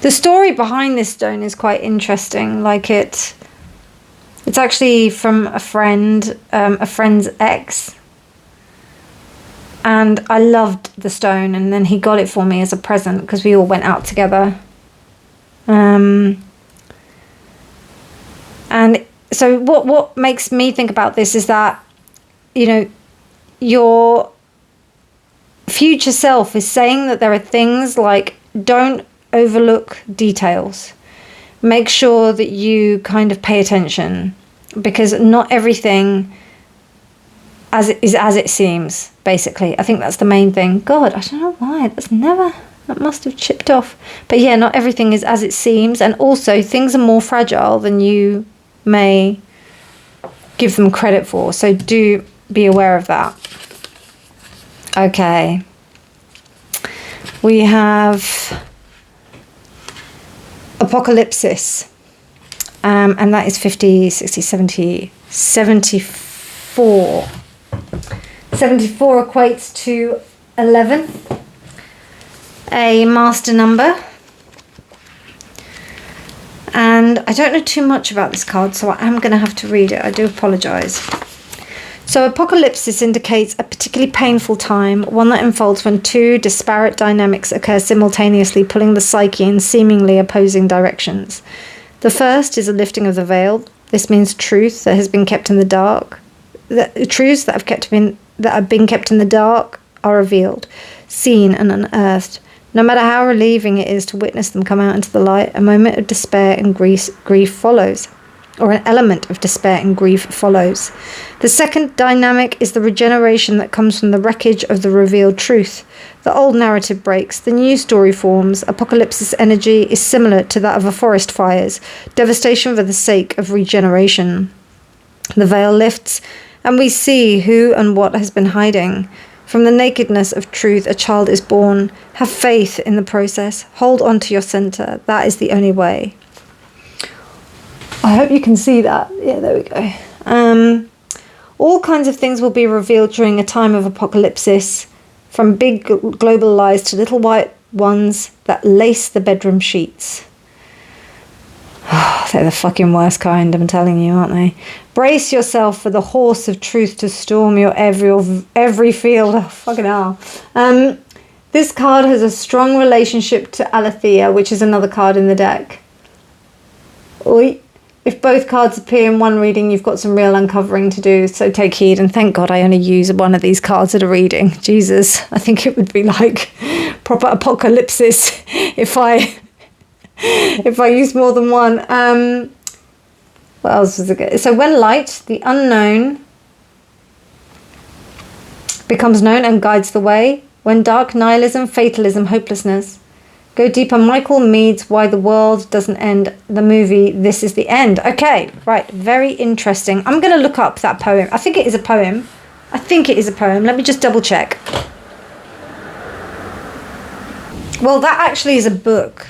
the story behind this stone is quite interesting. Like it's actually from a friend's ex. And I loved the stone, and then he got it for me as a present because we all went out together. And so what makes me think about this is that, you know, your future self is saying that there are things like, don't overlook details. Make sure that you kind of pay attention, because not everything as it seems, basically. I think that's the main thing. God, I don't know why. That must have chipped off. But yeah, not everything is as it seems, and also things are more fragile than you may give them credit for. So do be aware of that. Okay. We have Apocalypsis, and that is 50, 60, 70, 74. 74 equates to 11, a master number. And I don't know too much about this card, so I am going to have to read it. I do apologise. So Apocalypsis indicates a particularly painful time, one that unfolds when 2 disparate dynamics occur simultaneously, pulling the psyche in seemingly opposing directions. The first is a lifting of the veil. This means truth that has been kept in the dark. The truths that have been kept in the dark are revealed, seen and unearthed. No matter how relieving it is to witness them come out into the light, a moment of despair and grief follows. Or an element of despair and grief follows. The second dynamic is the regeneration that comes from the wreckage of the revealed truth. The old narrative breaks, the new story forms. Apocalypsis energy is similar to that of a forest fires, devastation for the sake of regeneration. The veil lifts, and we see who and what has been hiding. From the nakedness of truth, a child is born. Have faith in the process. Hold on to your center. That is the only way. I hope you can see that. Yeah, there we go. All kinds of things will be revealed during a time of apocalypsis, from big global lies to little white ones that lace the bedroom sheets. They're the fucking worst kind, I'm telling you, aren't they? Brace yourself for the horse of truth to storm your every field. Oh, fucking hell. This card has a strong relationship to Aletheia, which is another card in the deck. Oi. If both cards appear in one reading, you've got some real uncovering to do, so take heed. And thank God I only use one of these cards at a reading. Jesus, I think it would be like proper apocalypsis if I use more than one. What else was it? So when light, the unknown, becomes known and guides the way. When dark, nihilism, fatalism, hopelessness. Go deeper. Michael Mead's Why the World Doesn't End, the movie This Is the End. Okay, right, very interesting. I'm going to look up that poem. I think it is a poem. Let me just double check. Well, that actually is a book,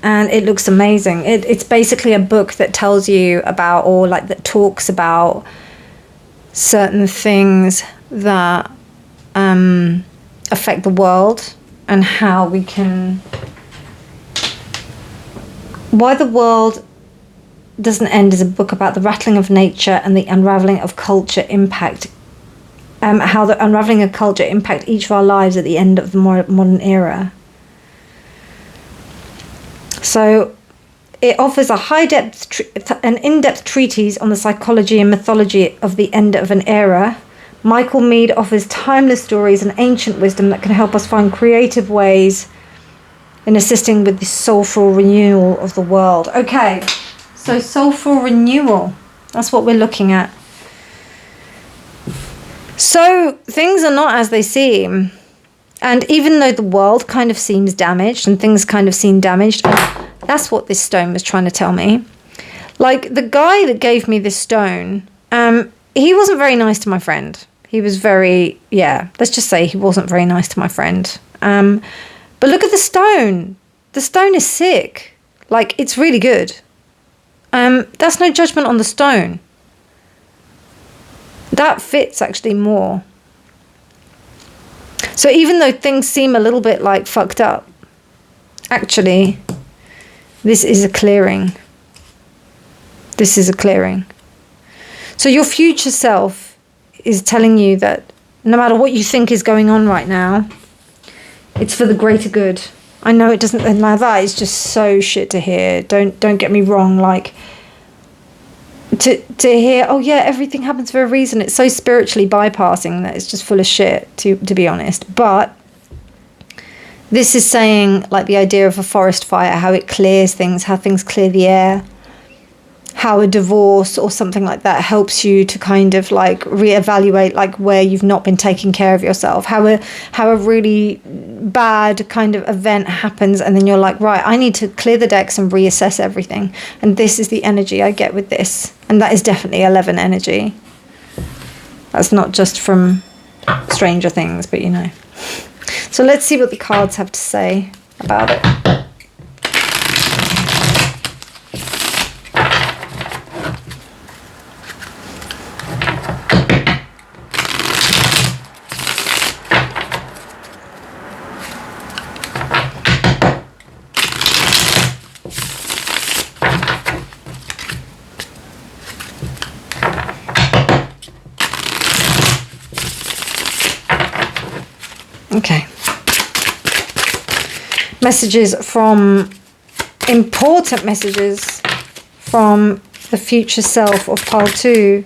and it looks amazing. It's basically a book that tells you about, or like that talks about certain things that affect the world and how we can... Why the World Doesn't End is a book about the rattling of nature and the unraveling of culture impact. How the unraveling of culture impact each of our lives at the end of the modern era. So it offers a an in-depth treatise on the psychology and mythology of the end of an era. Michael Mead offers timeless stories and ancient wisdom that can help us find creative ways in assisting with the soulful renewal of the world. Okay, so soulful renewal, that's what we're looking at. So things are not as they seem. And even though the world kind of seems damaged and things kind of seem damaged, that's what this stone was trying to tell me. Like the guy that gave me this stone, he wasn't very nice to my friend. He was very, let's just say he wasn't very nice to my friend. But look at the stone. The stone is sick. Like, it's really good. That's no judgment on the stone. That fits actually more. So even though things seem a little bit like fucked up, actually, this is a clearing. This is a clearing. So your future self is telling you that no matter what you think is going on right now, it's for the greater good. I know it doesn't, and now that is just so shit to hear. Don't get me wrong, like to hear, oh yeah, everything happens for a reason. It's so spiritually bypassing that it's just full of shit, to be honest. But this is saying like the idea of a forest fire, how it clears things, how things clear the air, how a divorce or something like that helps you to kind of like reevaluate like where you've not been taking care of yourself, how a really bad kind of event happens and then you're like, right, I need to clear the decks and reassess everything. And this is the energy I get with this. And that is definitely 11 energy. That's not just from Stranger Things, but you know. So let's see what the cards have to say about it. Okay. Important messages from the future self of pile 2.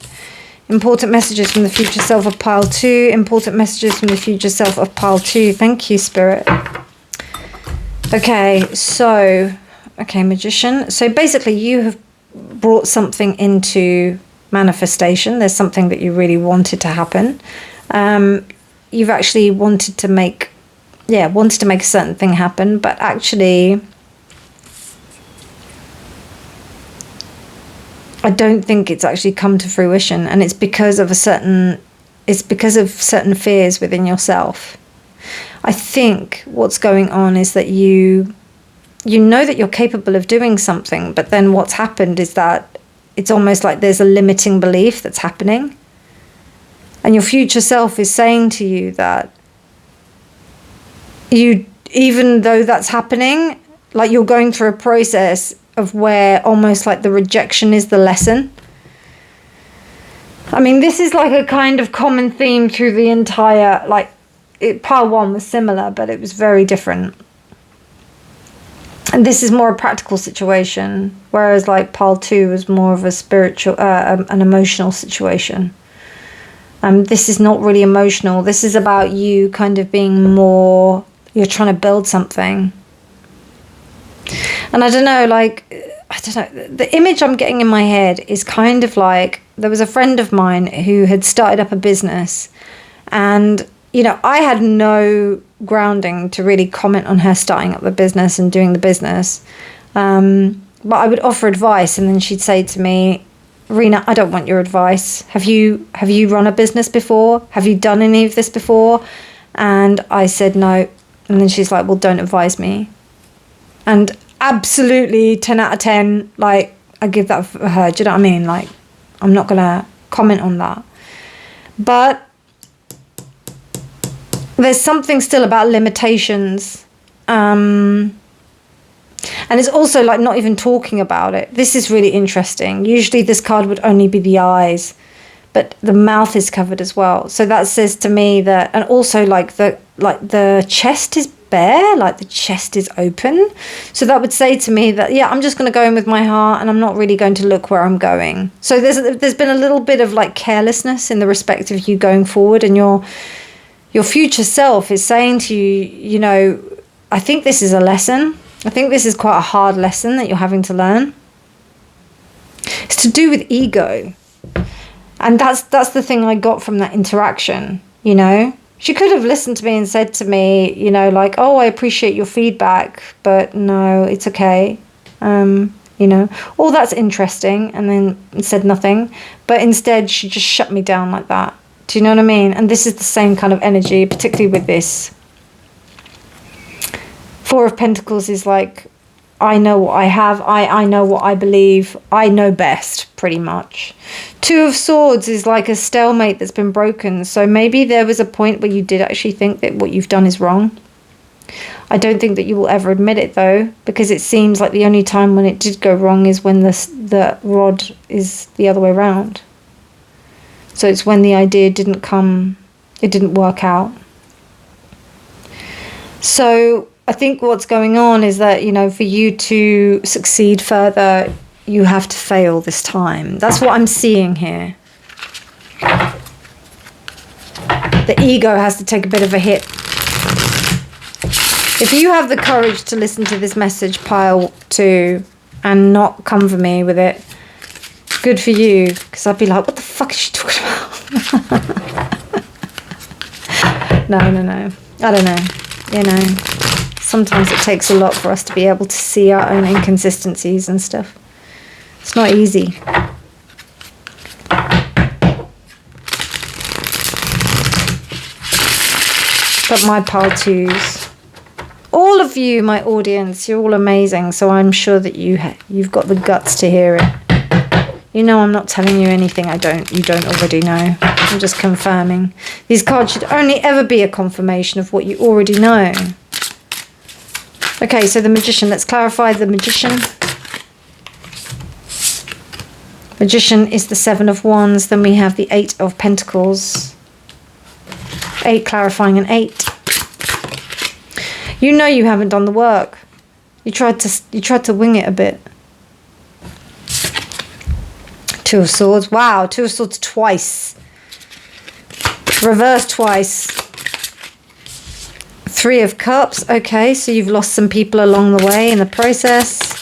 Important messages from the future self of pile 2. Important messages from the future self of pile 2. Thank you, Spirit. Okay, so, Magician. So basically you have brought something into manifestation. There's something that you really wanted to happen. You've actually wanted to make a certain thing happen, but actually I don't think it's actually come to fruition, and it's because of certain fears within yourself. I think what's going on is that you know that you're capable of doing something, but then what's happened is that it's almost like there's a limiting belief that's happening. And your future self is saying to you that even though that's happening, like you're going through a process of where almost like the rejection is the lesson. I mean, this is like a kind of common theme through the entire, pile 1 was similar, but it was very different. And this is more a practical situation, whereas like pile 2 was more of a spiritual, an emotional situation. This is not really emotional. This is about you kind of being more, you're trying to build something. And I don't know, like, I don't know, the image I'm getting in my head is kind of like, there was a friend of mine who had started up a business, and, you know, I had no grounding to really comment on her starting up the business and doing the business. But I would offer advice, and then she'd say to me, Reena, I don't want your advice. Have you run a business before? Have you done any of this before? And I said no. And then she's like, well, don't advise me. And absolutely 10 out of 10, like, I give that for her. Do you know what I mean? Like, I'm not going to comment on that. But there's something still about limitations. And it's also like not even talking about it. This is really interesting. Usually this card would only be the eyes, but the mouth is covered as well. So that says to me that, and also like the chest is bare, like the chest is open. So that would say to me that, yeah, I'm just going to go in with my heart, and I'm not really going to look where I'm going. So there's been a little bit of like carelessness in the respect of you going forward, and your future self is saying to you, you know, I think this is a lesson. I think this is quite a hard lesson that you're having to learn. It's to do with ego. And that's the thing I got from that interaction, you know. She could have listened to me and said to me, you know, like, oh, I appreciate your feedback, but no, it's okay. You know, oh, that's interesting. And then said nothing. But instead, she just shut me down like that. Do you know what I mean? And this is the same kind of energy, particularly with this. 4 of Pentacles is like, I know what I have. I know what I believe. I know best, pretty much. 2 of Swords is like a stalemate that's been broken. So maybe there was a point where you did actually think that what you've done is wrong. I don't think that you will ever admit it, though, because it seems like the only time when it did go wrong is when the rod is the other way around. So it's when the idea didn't come, it didn't work out. So I think what's going on is that, you know, for you to succeed further, you have to fail this time. That's what I'm seeing here. The ego has to take a bit of a hit. If you have the courage to listen to this message, pile 2, and not come for me with it, good for you, because I'd be like, what the fuck is she talking about? No. I don't know. You know, sometimes it takes a lot for us to be able to see our own inconsistencies and stuff. It's not easy. But my pile 2s, all of you, my audience, you're all amazing. So I'm sure that you've got the guts to hear it. You know, I'm not telling you anything you don't already know. I'm just confirming. These cards should only ever be a confirmation of what you already know. Okay, so the Magician. Let's clarify the Magician. Magician is the 7 of Wands. Then we have the 8 of Pentacles. 8 clarifying an 8. You know you haven't done the work. You tried to wing it a bit. 2 of Swords. Wow, 2 of Swords twice. Reverse twice. 3 of Cups. Okay, so you've lost some people along the way in the process.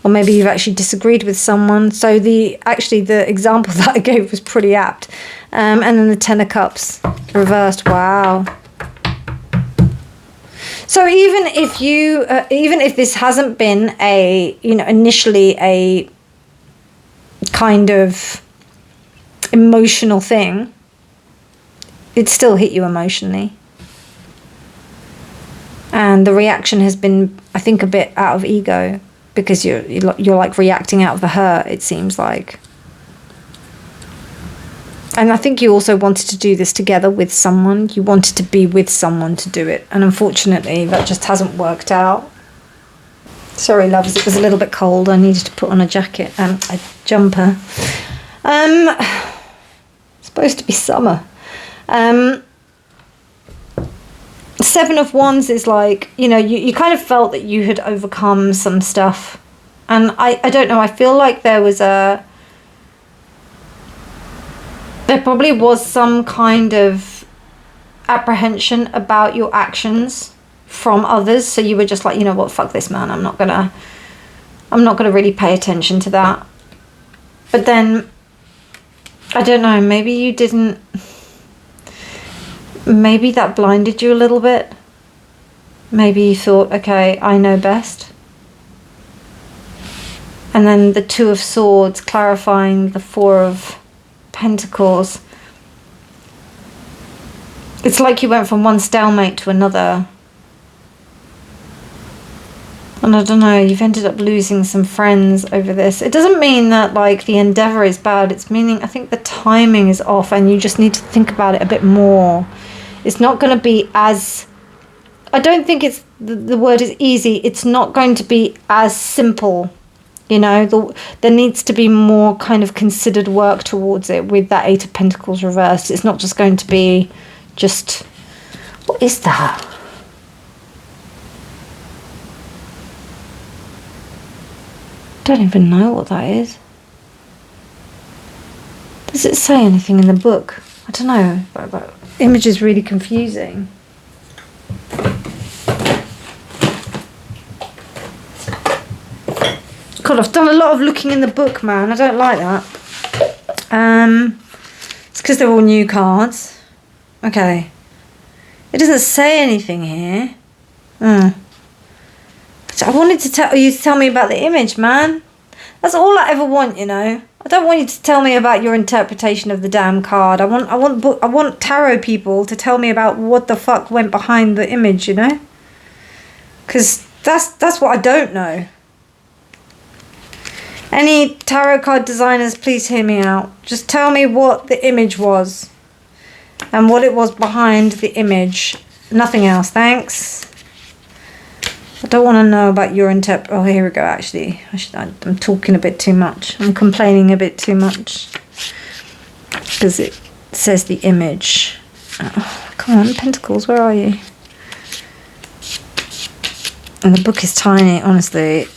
Or maybe you've actually disagreed with someone. So the example that I gave was pretty apt. And then the 10 of Cups. Reversed. Wow. So even if this hasn't been initially a kind of emotional thing, it still hit you emotionally, and the reaction has been, I think, a bit out of ego, because you're like reacting out of the hurt, it seems like. And I think you also wanted to do this together with someone. You wanted to be with someone to do it, and unfortunately that just hasn't worked out. Sorry, loves, it was a little bit cold. I needed to put on a jacket, a jumper. It's supposed to be summer. Seven of Wands is like, you know, you kind of felt that you had overcome some stuff. And I don't know, I feel like there probably was some kind of apprehension about your actions from others. So you were just like, you know what, fuck this, man. I'm not gonna really pay attention to that. But then, I don't know, maybe you didn't, maybe that blinded you a little bit. Maybe you thought, okay, I know best. And then the Two of Swords clarifying the Four of Pentacles. It's like you went from one stalemate to another. And I don't know, you've ended up losing some friends over this. It doesn't mean that like the endeavor is bad. It's meaning I think the timing is off and you just need to think about it a bit more. It's not going to be as... I don't think it's... The word is easy. It's not going to be as simple. You know, there needs to be more kind of considered work towards it with that Eight of Pentacles reversed. It's not just going to be just... What is that? Don't even know what that is. Does it say anything in the book? I don't know. But image is really confusing. God, I've done a lot of looking in the book, man. I don't like that. It's because they're all new cards. Okay. It doesn't say anything here. I wanted to tell you to tell me about the image, man. That's all I ever want, you know. I don't want you to tell me about your interpretation of the damn card. I want tarot people to tell me about what the fuck went behind the image, you know. Because that's what I don't know. Any tarot card designers, please hear me out. Just tell me what the image was and what it was behind the image. Nothing else, thanks. I don't want to know about your oh, here we go, actually. I'm talking a bit too much. I'm complaining a bit too much. Because it says the image. Oh, come on, Pentacles, where are you? And the book is tiny, honestly.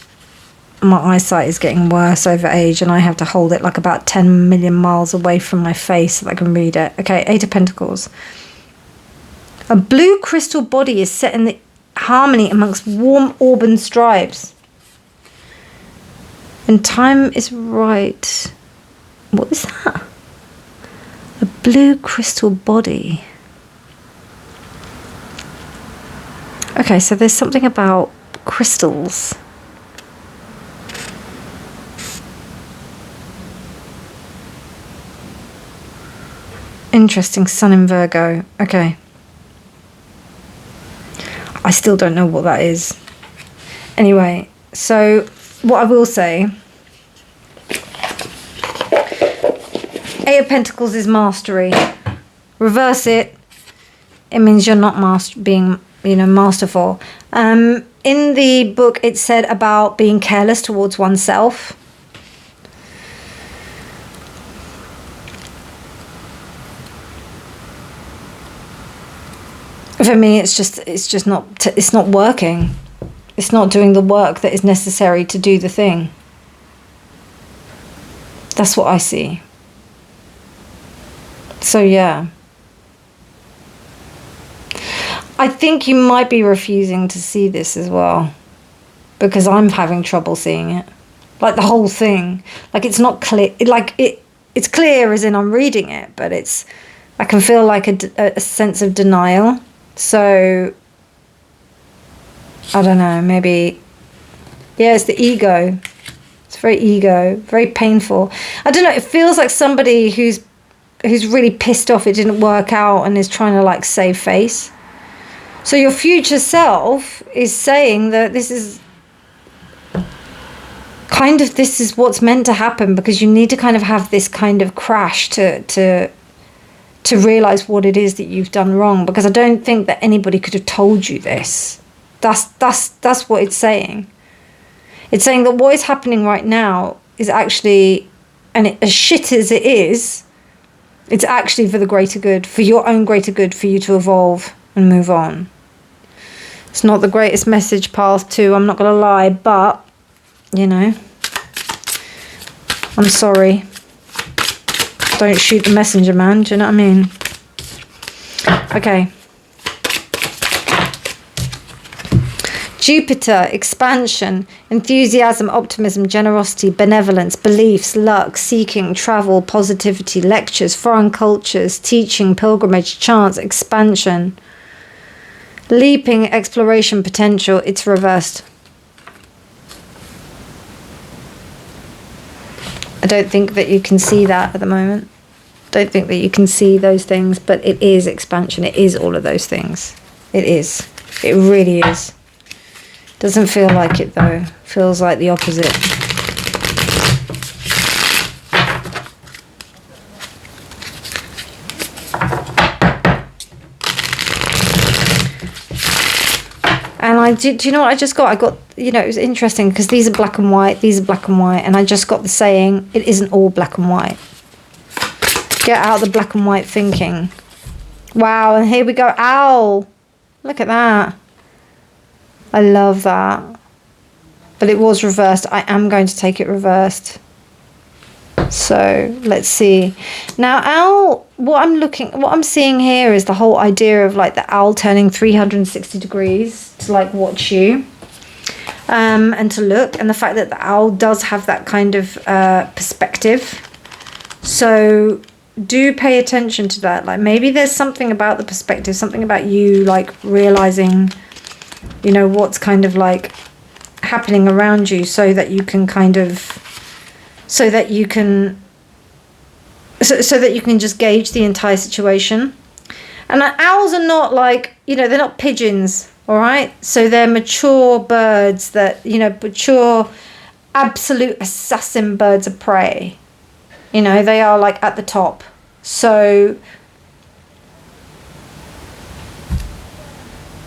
My eyesight is getting worse over age and I have to hold it like about 10 million miles away from my face so that I can read it. Okay, Eight of Pentacles. A blue crystal body is set in the harmony amongst warm auburn stripes. And time is right. What is that? A blue crystal body. Okay, so there's something about crystals. Interesting. Sun in Virgo. Okay. I still don't know what that is. Anyway, so what I will say, Eight of Pentacles is mastery. Reverse it, it means you're not being, you know, masterful. In the book, it said about being careless towards oneself. For me, it's not working. It's not doing the work that is necessary to do the thing. That's what I see. So yeah. I think you might be refusing to see this as well. Because I'm having trouble seeing it. Like the whole thing. Like it's not clear. It's clear as in I'm reading it. But I can feel like a sense of denial. So, I don't know, maybe, yeah, it's the ego. It's very ego, very painful. I don't know, it feels like somebody who's really pissed off it didn't work out and is trying to like save face. So your future self is saying that this is what's meant to happen because you need to kind of have this kind of crash to realize what it is that you've done wrong, because I don't think that anybody could have told you this. That's what it's saying. It's saying that what is happening right now is actually, and as shit as it is, it's actually for the greater good, for your own greater good, for you to evolve and move on. It's not the greatest message path too, I'm not going to lie, but, you know, I'm sorry. Don't shoot the messenger, man. Do you know what I mean? Okay. Jupiter, expansion, enthusiasm, optimism, generosity, benevolence, beliefs, luck, seeking, travel, positivity, lectures, foreign cultures, teaching, pilgrimage, chance, expansion, leaping, exploration, potential. It's reversed. I don't think that you can see that at the moment. Don't think that you can see those things, but it is expansion. It is all of those things. It is. It really is. Doesn't feel like it though. Feels like the opposite. And do you know what I just got? I got, you know, it was interesting because these are black and white, these are black and white, and I just got the saying, it isn't all black and white. Get out the black and white thinking. Wow, and here we go. Owl. Look at that. I love that. But it was reversed. I am going to take it reversed. So let's see. Now, owl, what I'm seeing here is the whole idea of like the owl turning 360 degrees to like watch you. And to look, and the fact that the owl does have that kind of perspective. So do pay attention to that. Like maybe there's something about the perspective, something about you like realizing, you know, what's kind of like happening around you, so that you can kind of, so that you can just gauge the entire situation. And owls are not like, you know, they're not pigeons, all right? So they're mature birds that, you know, mature absolute assassin birds of prey. You know, they are like at the top. So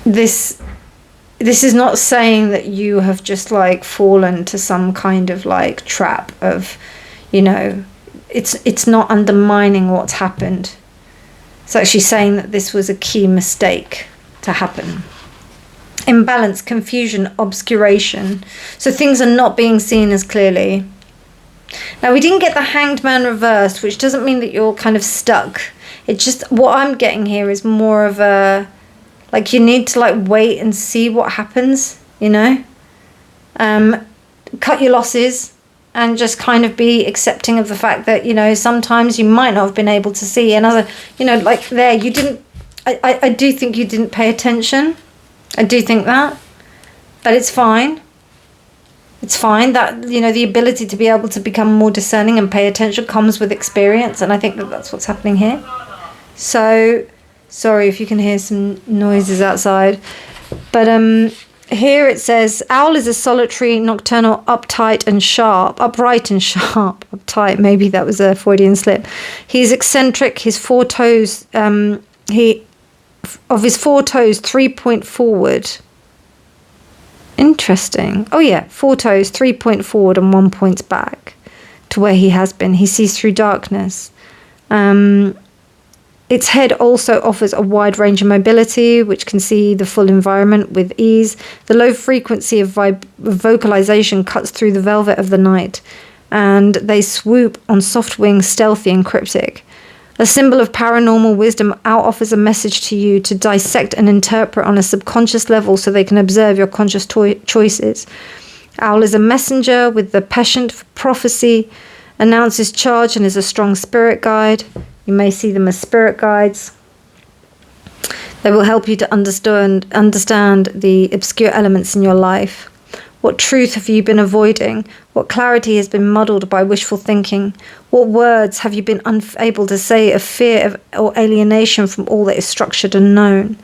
this is not saying that you have just like fallen to some kind of like trap of, you know, it's not undermining what's happened. It's actually saying that this was a key mistake to happen. Imbalance, confusion, obscuration. So things are not being seen as clearly. Now, we didn't get the Hanged Man reversed, which doesn't mean that you're kind of stuck. It's just, what I'm getting here is more of a, like, you need to like wait and see what happens, you know. Cut your losses and just kind of be accepting of the fact that, you know, sometimes you might not have been able to see another, you know, like there, you didn't, I do think you didn't pay attention. I do think that, but it's fine. It's fine that, you know, the ability to be able to become more discerning and pay attention comes with experience. And I think that that's what's happening here. So, sorry if you can hear some noises outside. But here it says, owl is a solitary, nocturnal, upright and sharp. Uptight, maybe that was a Freudian slip. He's eccentric. His four toes, of his four toes, 3 point forward. Interesting. Oh yeah, 4 toes, 3 point forward and 1 point back to where he has been. He sees through darkness. Its head also offers a wide range of mobility, which can see the full environment with ease. The low frequency of vocalization cuts through the velvet of the night, and they swoop on soft wings, stealthy and cryptic. A symbol of paranormal wisdom, owl offers a message to you to dissect and interpret on a subconscious level so they can observe your conscious choices. Owl is a messenger with the penchant for prophecy, announces charge and is a strong spirit guide. You may see them as spirit guides. They will help you to understand the obscure elements in your life. What truth have you been avoiding? What clarity has been muddled by wishful thinking? What words have you been unable to say of fear or alienation from all that is structured and known?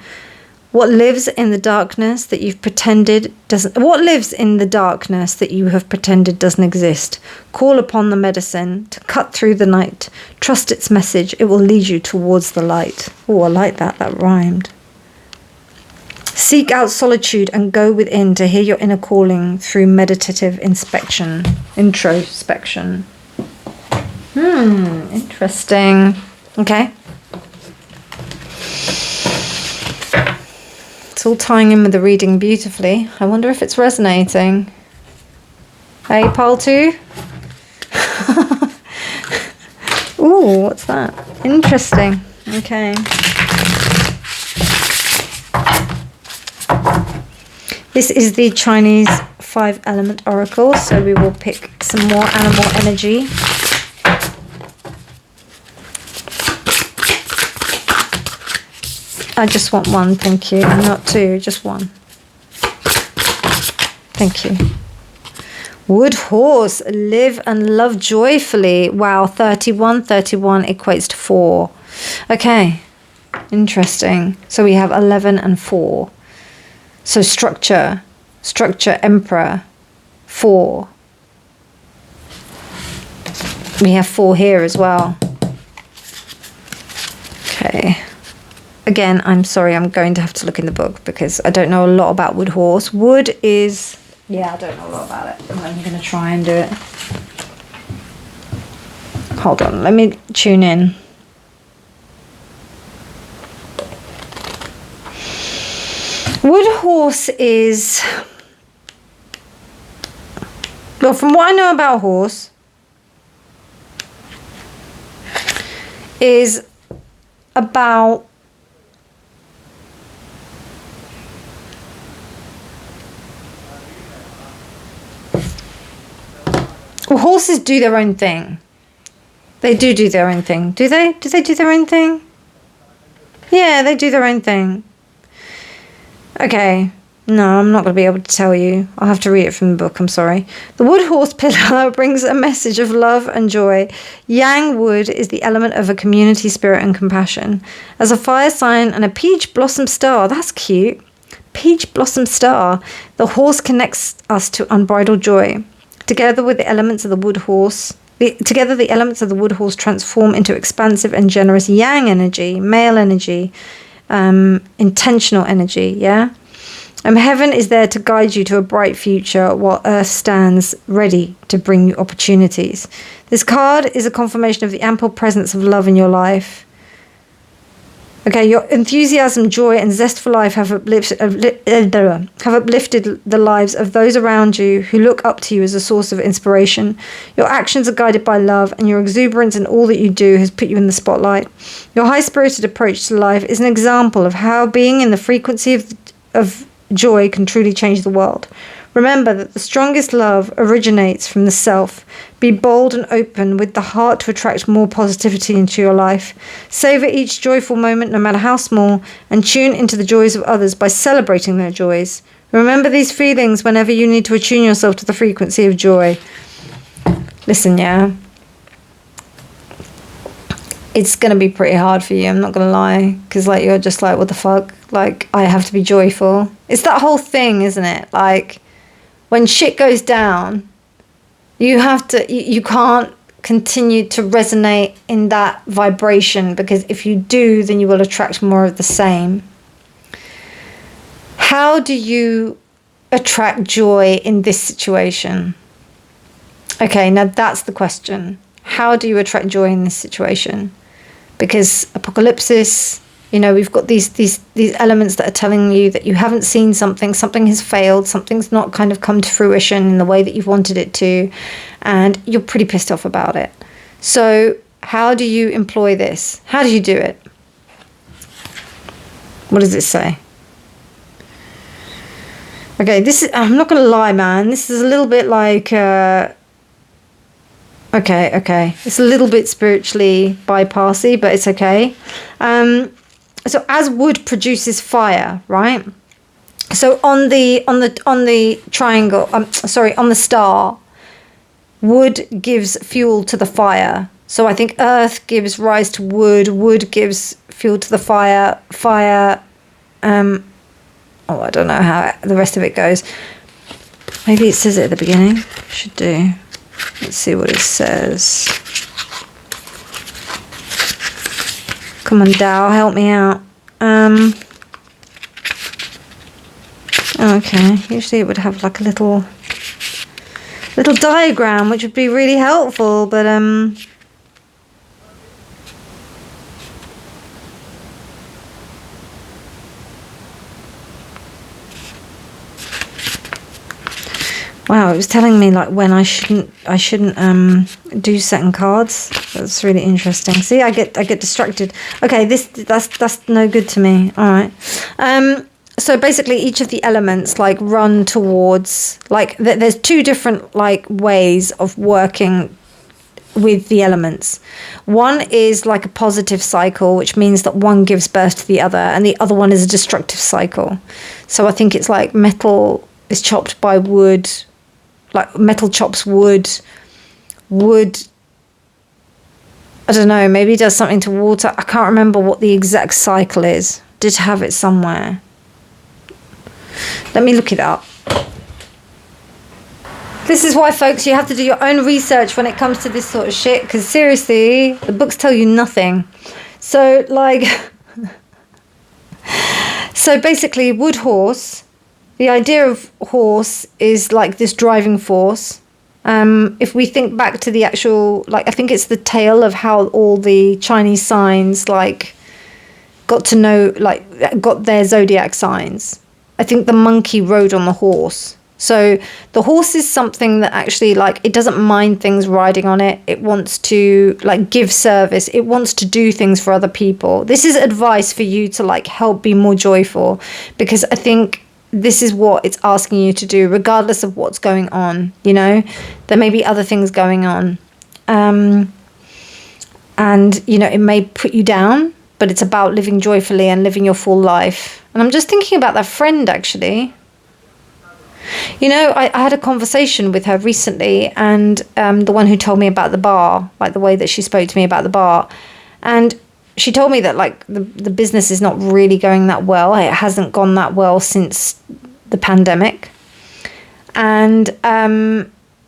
What lives in the darkness that you've pretended doesn't? What lives in the darkness that you have pretended doesn't exist? Call upon the medicine to cut through the night. Trust its message; it will lead you towards the light. Oh, I like that. That rhymed. Seek out solitude and go within to hear your inner calling through meditative introspection. Interesting. Okay. It's all tying in with the reading beautifully. I wonder if it's resonating. Hey, pile 2? Ooh, what's that? Interesting. Okay. This is the Chinese 5-element oracle, so we will pick some more animal energy. I just want one, thank you. Not 2, just 1. Thank you. Wood horse, live and love joyfully. Wow, 31 equates to 4. Okay, interesting. So we have 11 and 4. So structure, emperor, 4. We have 4 here as well. Okay. Again, I'm sorry, I'm going to have to look in the book because I don't know a lot about wood horse. Wood is... Yeah, I don't know a lot about it. I'm going to try and do it. Hold on, let me tune in. Wood horse is... Well, from what I know about horse, is about... Well, horses do their own thing. They do their own thing. Do they? Do they do their own thing? Yeah, they do their own thing. Okay. No, I'm not going to be able to tell you. I'll have to read it from the book. I'm sorry. The wood horse pillar brings a message of love and joy. Yang wood is the element of a community spirit and compassion. As a fire sign and a peach blossom star. That's cute. Peach blossom star. The horse connects us to unbridled joy. Together with the elements of the wood horse, the elements of the wood horse transform into expansive and generous yang energy, male energy, intentional energy, yeah? Heaven is there to guide you to a bright future while Earth stands ready to bring you opportunities. This card is a confirmation of the ample presence of love in your life. Okay, your enthusiasm, joy, and zest for life have uplifted the lives of those around you who look up to you as a source of inspiration. Your actions are guided by love, and your exuberance in all that you do has put you in the spotlight. Your high-spirited approach to life is an example of how being in the frequency of joy can truly change the world. Remember that the strongest love originates from the self. Be bold and open with the heart to attract more positivity into your life. Savor each joyful moment, no matter how small, and tune into the joys of others by celebrating their joys. Remember these feelings whenever you need to attune yourself to the frequency of joy. Listen, yeah. It's going to be pretty hard for you, I'm not going to lie. Because, like, you're just like, what the fuck? Like, I have to be joyful. It's that whole thing, isn't it? Like... When shit goes down, you have to, you can't continue to resonate in that vibration, because if you do, then you will attract more of the same. How do you attract joy in this situation? Okay, now that's the question. How do you attract joy in this situation? Because apocalypsis... You know, we've got these elements that are telling you that you haven't seen something has failed, something's not kind of come to fruition in the way that you've wanted it to, and you're pretty pissed off about it. So how do you employ this? How do you do it? What does it say? Okay, this is, I'm not going to lie, man. This is a little bit like... Okay. It's a little bit spiritually bypassy, but it's okay. So as wood produces fire, right? So on the triangle, on the star, wood gives fuel to the fire. So I think earth gives rise to wood, wood gives fuel to the fire, I don't know how the rest of it goes. Maybe it says it at the beginning. Should do. Let's see what it says. Come on, Dao, help me out. Okay, usually it would have like a little diagram, which would be really helpful, but Wow, it was telling me like when I shouldn't do certain cards. That's really interesting. See, I get distracted. Okay, that's no good to me. All right. So basically each of the elements like run towards like there's two different like ways of working with the elements. One is like a positive cycle, which means that one gives birth to the other, and the other one is a destructive cycle. So I think it's like metal is chopped by wood, like metal chops wood, I don't know, maybe it does something to water. I can't remember what the exact cycle is. Did have it somewhere. Let me look it up. This is why, folks, you have to do your own research when it comes to this sort of shit, because seriously, the books tell you nothing. So, like, so basically, wood horse, the idea of horse is like this driving force. If we think back to the actual, like, I think it's the tale of how all the Chinese signs, like, got to know, like, got their zodiac signs. I think the monkey rode on the horse. So the horse is something that actually, like, it doesn't mind things riding on it. It wants to, like, give service. It wants to do things for other people. This is advice for you to, like, help be more joyful, because I think this is what it's asking you to do, regardless of what's going on, you know? There may be other things going on. And, you know, it may put you down, but it's about living joyfully and living your full life. And I'm just thinking about that friend, actually. You know, I had a conversation with her recently, and the one who told me about the bar, like the way that she spoke to me about the bar. And she told me that, like, the business is not really going that well. It hasn't gone that well since the pandemic. And,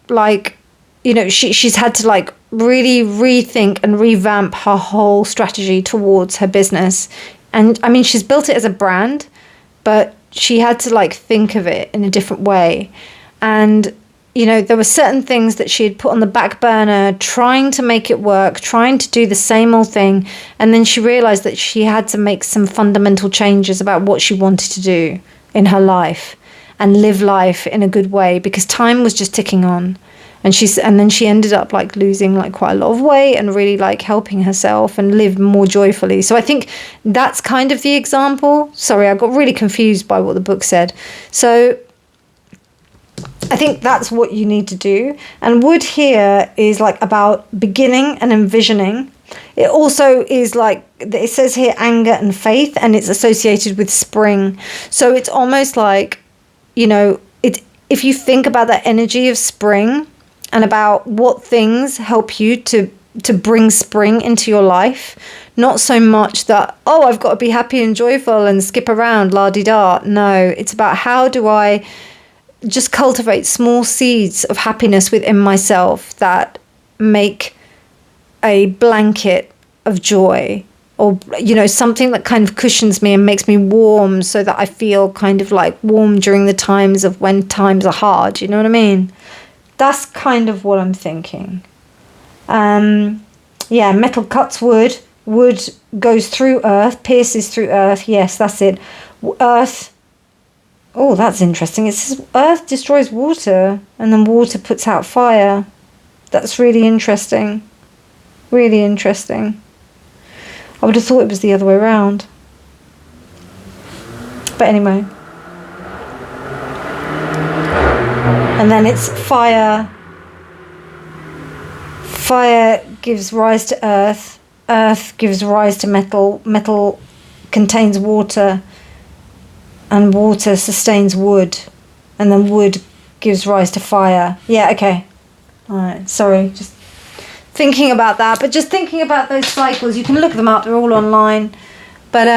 like, you know, she's had to, like, really rethink and revamp her whole strategy towards her business. And, I mean, she's built it as a brand, but she had to, like, think of it in a different way. And, you know, there were certain things that she had put on the back burner, trying to make it work, trying to do the same old thing. And then she realized that she had to make some fundamental changes about what she wanted to do in her life and live life in a good way, because time was just ticking on. And then she ended up, like, losing, like, quite a lot of weight and really, like, helping herself and live more joyfully. So I think that's kind of the example. Sorry, I got really confused by what the book said. So I think that's what you need to do. And wood here is, like, about beginning and envisioning. It also is, like, it says here anger and faith, and it's associated with spring. So it's almost like, you know, if you think about that energy of spring, and about what things help you to bring spring into your life. Not so much that, oh, I've got to be happy and joyful and skip around, la-di-da. No, it's about how do I just cultivate small seeds of happiness within myself that make a blanket of joy, or, you know, something that kind of cushions me and makes me warm, so that I feel kind of like warm during the times of when times are hard. You know what I mean? That's kind of what I'm thinking. Yeah, metal cuts wood. Wood goes through earth, pierces through earth. Yes, that's it. Earth. Oh, that's interesting. It says earth destroys water, and then water puts out fire. That's really interesting. Really interesting. I would have thought it was the other way around. But anyway. And then it's fire. Fire gives rise to earth. Earth gives rise to metal. Metal contains water. And water sustains wood. And then wood gives rise to fire. Yeah, okay. Alright, sorry. Just thinking about that. But just thinking about those cycles. You can look them up. They're all online. But,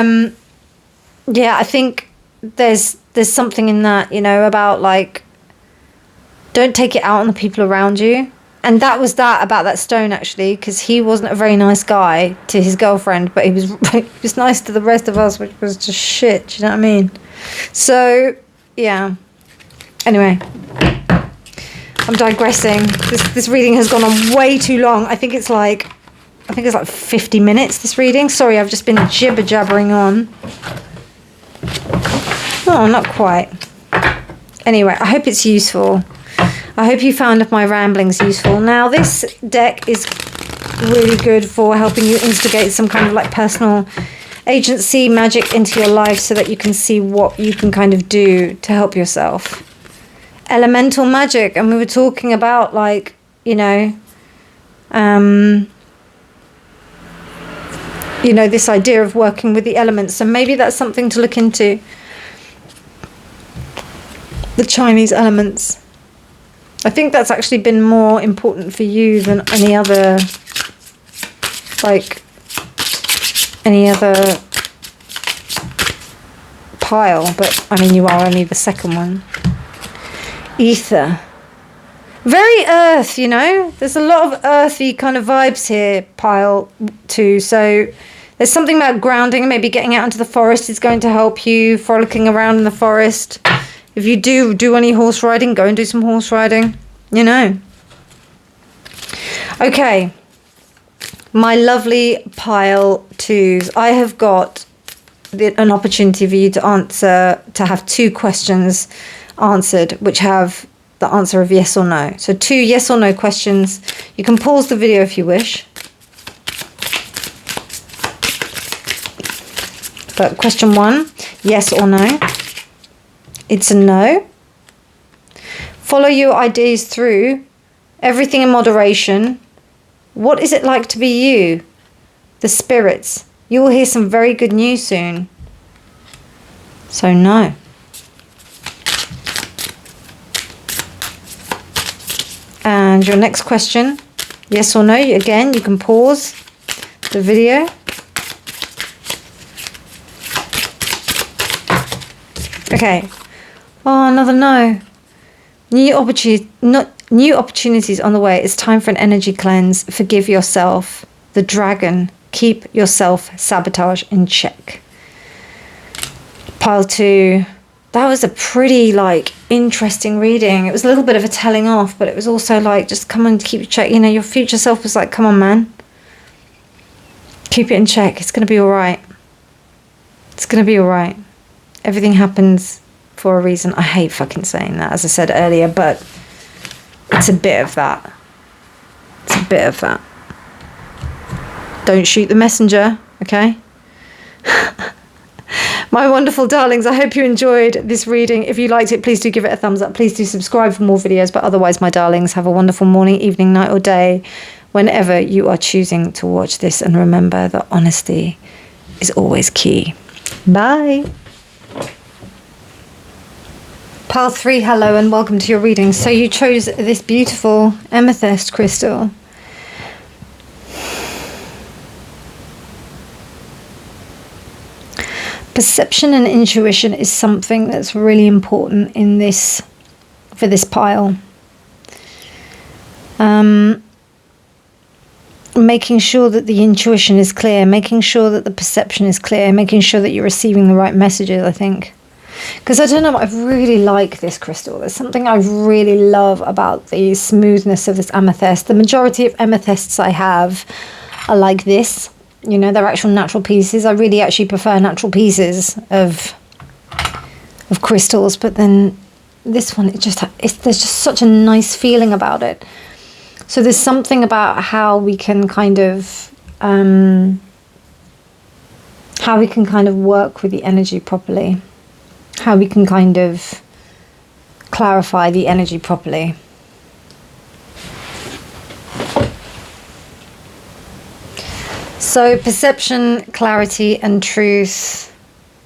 yeah, I think there's something in that, you know, about, like, don't take it out on the people around you. And that was that about that stone, actually, because he wasn't a very nice guy to his girlfriend, but he was nice to the rest of us, which was just shit. Do you know what I mean? So, yeah. Anyway, I'm digressing. This reading has gone on way too long. I think it's like 50 minutes, this reading. Sorry, I've just been jibber-jabbering on. No, not quite. Anyway, I hope it's useful. I hope you found my ramblings useful. Now, this deck is really good for helping you instigate some kind of like personal agency, magic into your life so that you can see what you can kind of do to help yourself. Elemental magic, and we were talking about like, you know, this idea of working with the elements. So maybe that's something to look into. The Chinese elements. I think that's actually been more important for you than any other, like, any other pile. But, I mean, you are only the second one. Ether. Very earth, you know. There's a lot of earthy kind of vibes here, pile 2. So there's something about grounding. Maybe getting out into the forest is going to help you. Frolicking around in the forest. If you do any horse riding, go and do some horse riding, you know. Okay. My lovely pile 2s. I have got an opportunity for you to have 2 questions answered, which have the answer of yes or no. So 2 yes or no questions. You can pause the video if you wish. But question 1, yes or no. It's a no. Follow your ideas through. Everything in moderation. What is it like to be you? The spirits. You will hear some very good news soon. So no. And your next question, yes or no. Again, you can pause the video. Okay. Oh, another no. New opportunities on the way. It's time for an energy cleanse. Forgive yourself. The dragon. Keep your self-sabotage in check. Pile 2. That was a pretty, like, interesting reading. It was a little bit of a telling off, but it was also like, just come and keep check. You know, your future self was like, come on, man. Keep it in check. It's going to be all right. It's going to be all right. Everything happens for a reason. I hate fucking saying that, as I said earlier, but it's a bit of that. It's a bit of that. Don't shoot the messenger, okay? My wonderful darlings, I hope you enjoyed this reading. If you liked it, please do give it a thumbs up. Please do subscribe for more videos. But otherwise, my darlings, have a wonderful morning, evening, night or day, whenever you are choosing to watch this. And remember that honesty is always key. Bye. Pile 3, hello and welcome to your reading. So you chose this beautiful amethyst crystal. Perception and intuition is something that's really important in this, for this pile. Making sure that the intuition is clear, making sure that the perception is clear, making sure that you're receiving the right messages, I think. Because I don't know, I really like this crystal. There's something I really love about the smoothness of this amethyst. The majority of amethysts I have are like this. You know, they're actual natural pieces. I really actually prefer natural pieces of crystals. But then this one, there's just such a nice feeling about it. So there's something about how we can kind of work with the energy properly. How we can kind of clarify the energy properly. So perception, clarity and truth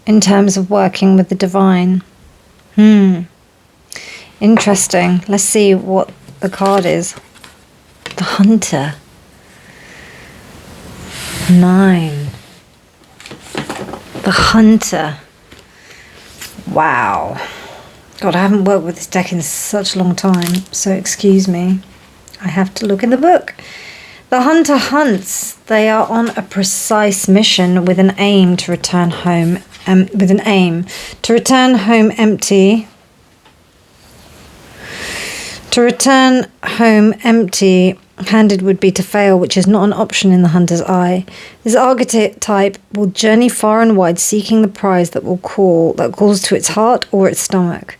in terms of working with the divine. Interesting. Let's see what the card is. The Hunter. 9. The Hunter. Wow. God, I haven't worked with this deck in such a long time, so excuse me. I have to look in the book. The hunter hunts. They are on a precise mission with an aim to return home. To return home empty. To return home empty-handed would be to fail, which is not an option in the hunter's eye. This archetype will journey far and wide, seeking the prize that calls to its heart or its stomach.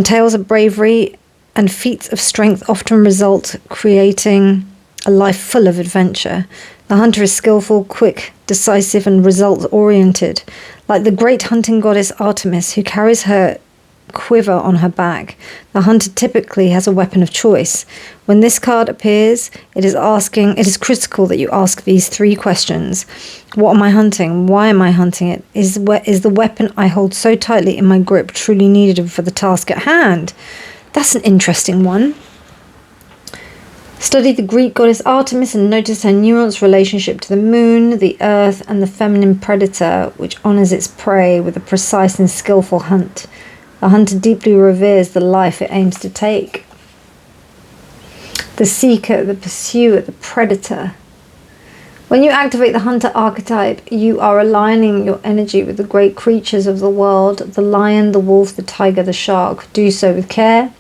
Tales of bravery and feats of strength often result, creating a life full of adventure. The hunter is skillful, quick, decisive, and results-oriented, like the great hunting goddess Artemis, who carries her quiver on her back. The hunter typically has a weapon of choice. When this card appears, it is critical that you ask these 3 questions. What am I hunting? Why am I hunting it? Is the weapon I hold so tightly in my grip truly needed for the task at hand? That's an interesting one. Study the Greek goddess Artemis and notice her nuanced relationship to the moon, the earth, and the feminine predator, which honors its prey with a precise and skillful hunt. The hunter deeply reveres the life it aims to take. The seeker, the pursuer, the predator. When you activate the hunter archetype, you are aligning your energy with the great creatures of the world, the lion, the wolf, the tiger, the shark. Do so with care.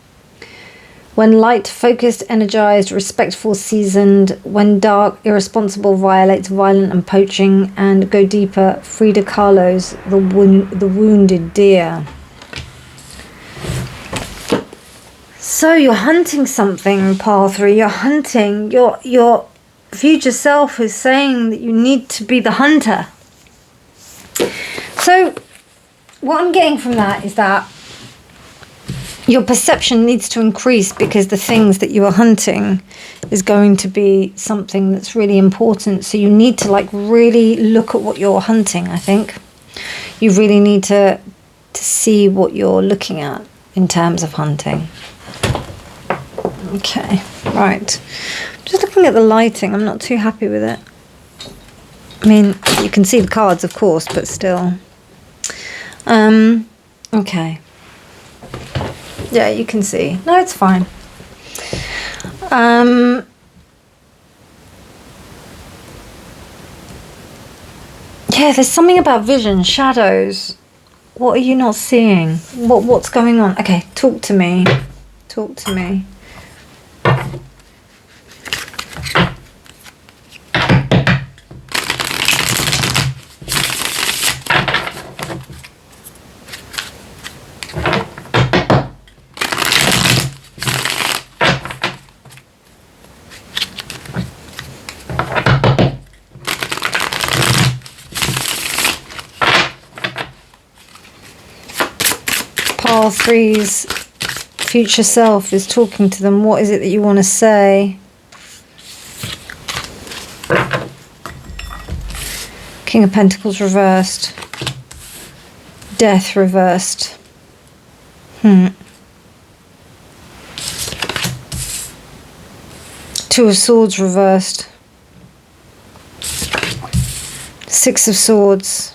When light, focused, energized, respectful, seasoned. When dark, irresponsible, violates, violent and poaching. And go deeper, Frida Kahlo's The Wounded Deer. So you're hunting something, pile 3. You're hunting. Your future self is saying that you need to be the hunter. So what I'm getting from that is that your perception needs to increase, because the things that you are hunting is going to be something that's really important. So you need to really look at what you're hunting, I think. You really need to see what you're looking at in terms of hunting. Okay, right. I'm just looking at the lighting. I'm not too happy with it. I mean, you can see the cards, of course, but still. Okay. Yeah, you can see. No, it's fine. Yeah, there's something about vision, shadows. What are you not seeing? What's going on? Okay, talk to me. Talk to me. Pile 3's future self is talking to them. What is it that you want to say? King of Pentacles reversed. Death reversed. Two of Swords reversed. Six of Swords.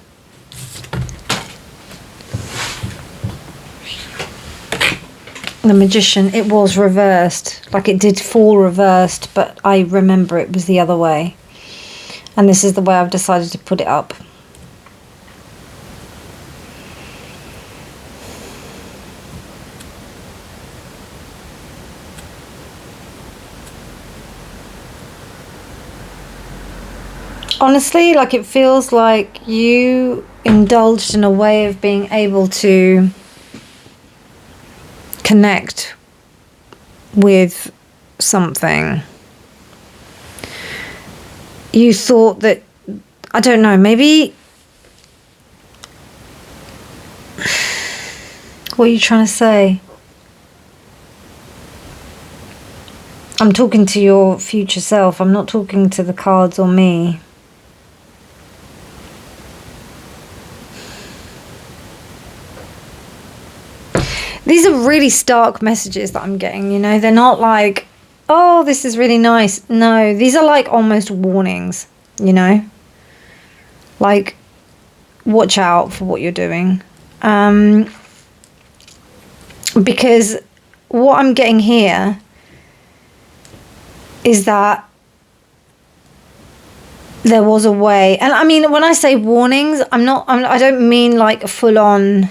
The Magician, it was reversed. It did fall reversed, but I remember it was the other way. And this is the way I've decided to put it up. Honestly, it feels like you indulged in a way of being able to connect with something. You thought that, I don't know, maybe, what are you trying to say? I'm talking to your future self. I'm not talking to the cards or me. These are really stark messages that I'm getting, They're not like, oh, this is really nice. No, these are almost warnings, watch out for what you're doing. Because what I'm getting here is that there was a way. And I mean, when I say warnings, I don't mean a full on.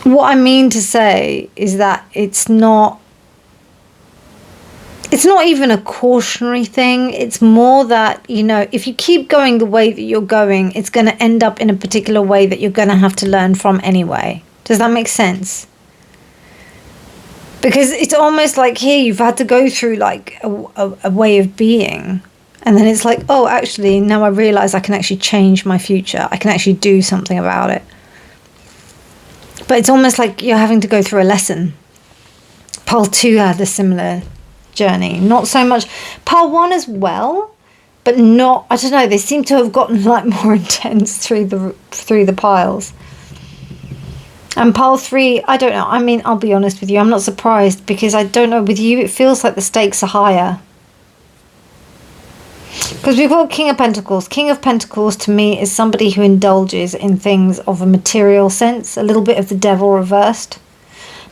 What I mean to say is that it's not even a cautionary thing. It's more that, if you keep going the way that you're going, it's going to end up in a particular way that you're going to have to learn from anyway. Does that make sense? Because it's almost like here you've had to go through like a way of being, and then it's like, oh, actually now I realize I can actually change my future. I can actually do something about it. But it's almost like you're having to go through a lesson. Pile 2 had a similar journey. Not so much Pile 1 as well, but not, I don't know, they seem to have gotten like more intense through the piles. And Pile 3, I don't know. I mean, I'll be honest with you, I'm not surprised, because I don't know, with you it feels like the stakes are higher. Because we've got King of Pentacles. King of Pentacles to me is somebody who indulges in things of a material sense, a little bit of the devil reversed.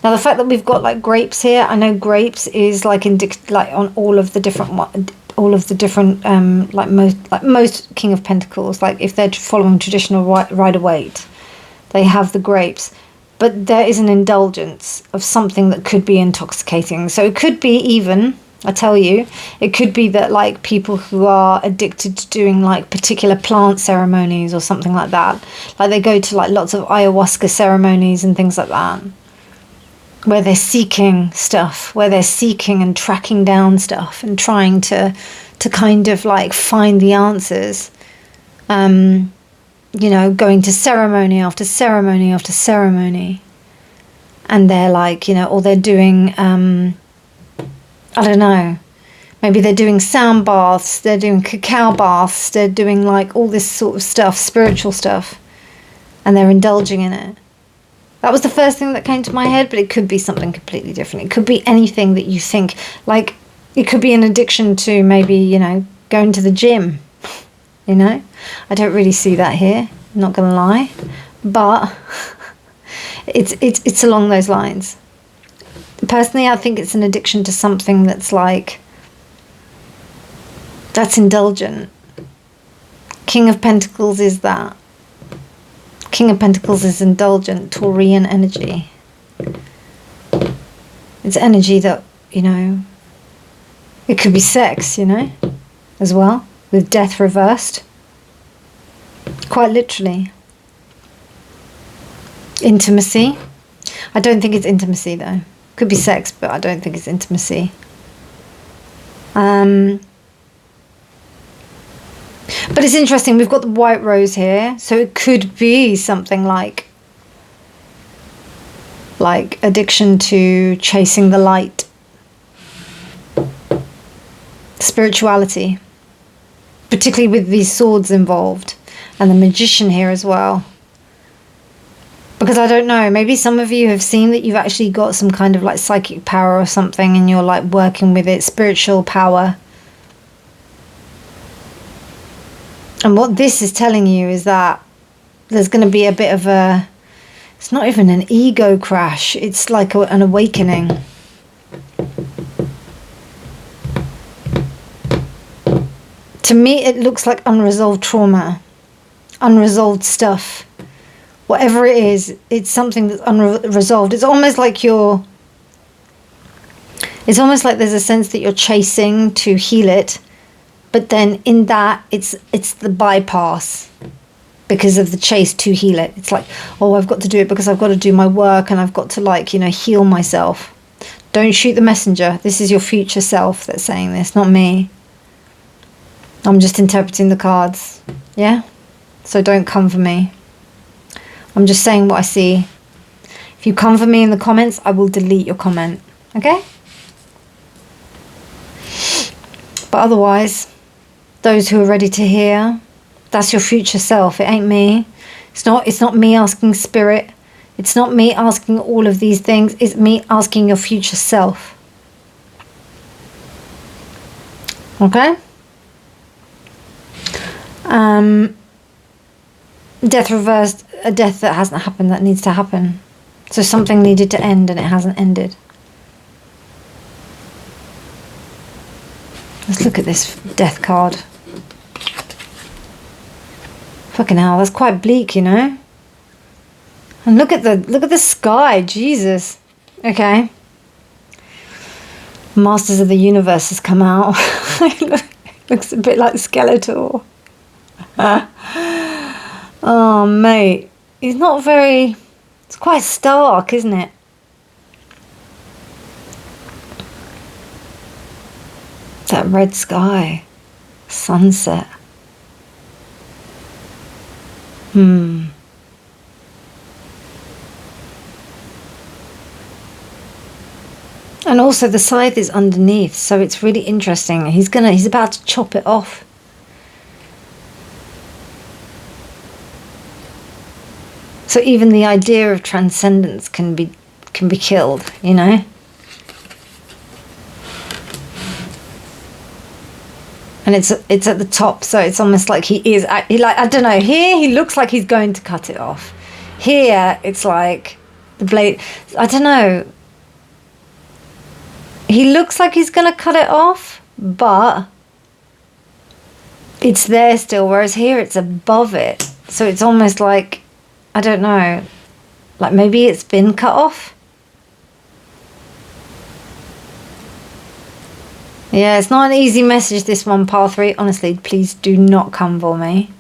Now the fact that we've got like grapes here, I know grapes is like on all of the different like most King of Pentacles, like if they're following traditional Rider-Waite, they have the grapes. But there is an indulgence of something that could be intoxicating. So it could be even, I tell you, it could be that like people who are addicted to doing like particular plant ceremonies or something like that. Like they go to like lots of ayahuasca ceremonies and things like that, where they're seeking stuff, where they're seeking and tracking down stuff and trying to kind of like find the answers. You know, going to ceremony after ceremony after ceremony. And they're like, you know, or they're doing, I don't know, maybe they're doing sound baths, they're doing cacao baths, they're doing like all this sort of stuff, spiritual stuff, and they're indulging in it. That was the first thing that came to my head, but it could be something completely different. It could be anything that you think, like, it could be an addiction to maybe, you know, going to the gym, you know? I don't really see that here, I'm not going to lie, but it's along those lines. Personally, I think it's an addiction to something that's like, that's indulgent. King of Pentacles is that. King of Pentacles is indulgent, Taurian energy. It's energy that, you know, it could be sex, you know, as well, with death reversed. Quite literally. Intimacy. I don't think it's intimacy though. Could be sex, but I don't think it's intimacy. But it's interesting, we've got the white rose here, so it could be something like addiction to chasing the light, spirituality, particularly with these swords involved, and the magician here as well. Because I don't know, maybe some of you have seen that you've actually got some kind of like psychic power or something, and you're like working with it, spiritual power. And what this is telling you is that there's going to be a bit of a, it's not even an ego crash, it's like an awakening. To me, it looks like unresolved trauma, unresolved stuff. Whatever it is, it's something that's unresolved. It's almost like there's a sense that you're chasing to heal it. But then in that, it's the bypass because of the chase to heal it. It's like, oh, I've got to do it because I've got to do my work and I've got to, like, you know, heal myself. Don't shoot the messenger. This is your future self that's saying this, not me. I'm just interpreting the cards. Yeah? So don't come for me. I'm just saying what I see. If you come for me in the comments, I will delete your comment. Okay? But otherwise, those who are ready to hear, that's your future self. It ain't me. It's not me asking spirit. It's not me asking all of these things. It's me asking your future self. Okay? Death reversed, a death that hasn't happened, that needs to happen. So something needed to end and it hasn't ended. Let's look at this death card. Fucking hell, that's quite bleak, you know? And look at the sky, Jesus. Okay. Masters of the Universe has come out. Looks a bit like Skeletor. Oh, mate. He's not very It's quite stark, isn't it? That red sky, sunset. And also the scythe is underneath, so it's really interesting. He's about to chop it off. So even the idea of transcendence can be killed, you know? And it's at the top, so it's almost like I don't know, here he looks like he's going to cut it off. Here it's like the blade, I don't know. He looks like he's going to cut it off, but it's there still, whereas here it's above it. So it's almost like, I don't know, like maybe it's been cut off. Yeah, it's not an easy message, this one, pile 3. Honestly, please do not come for me.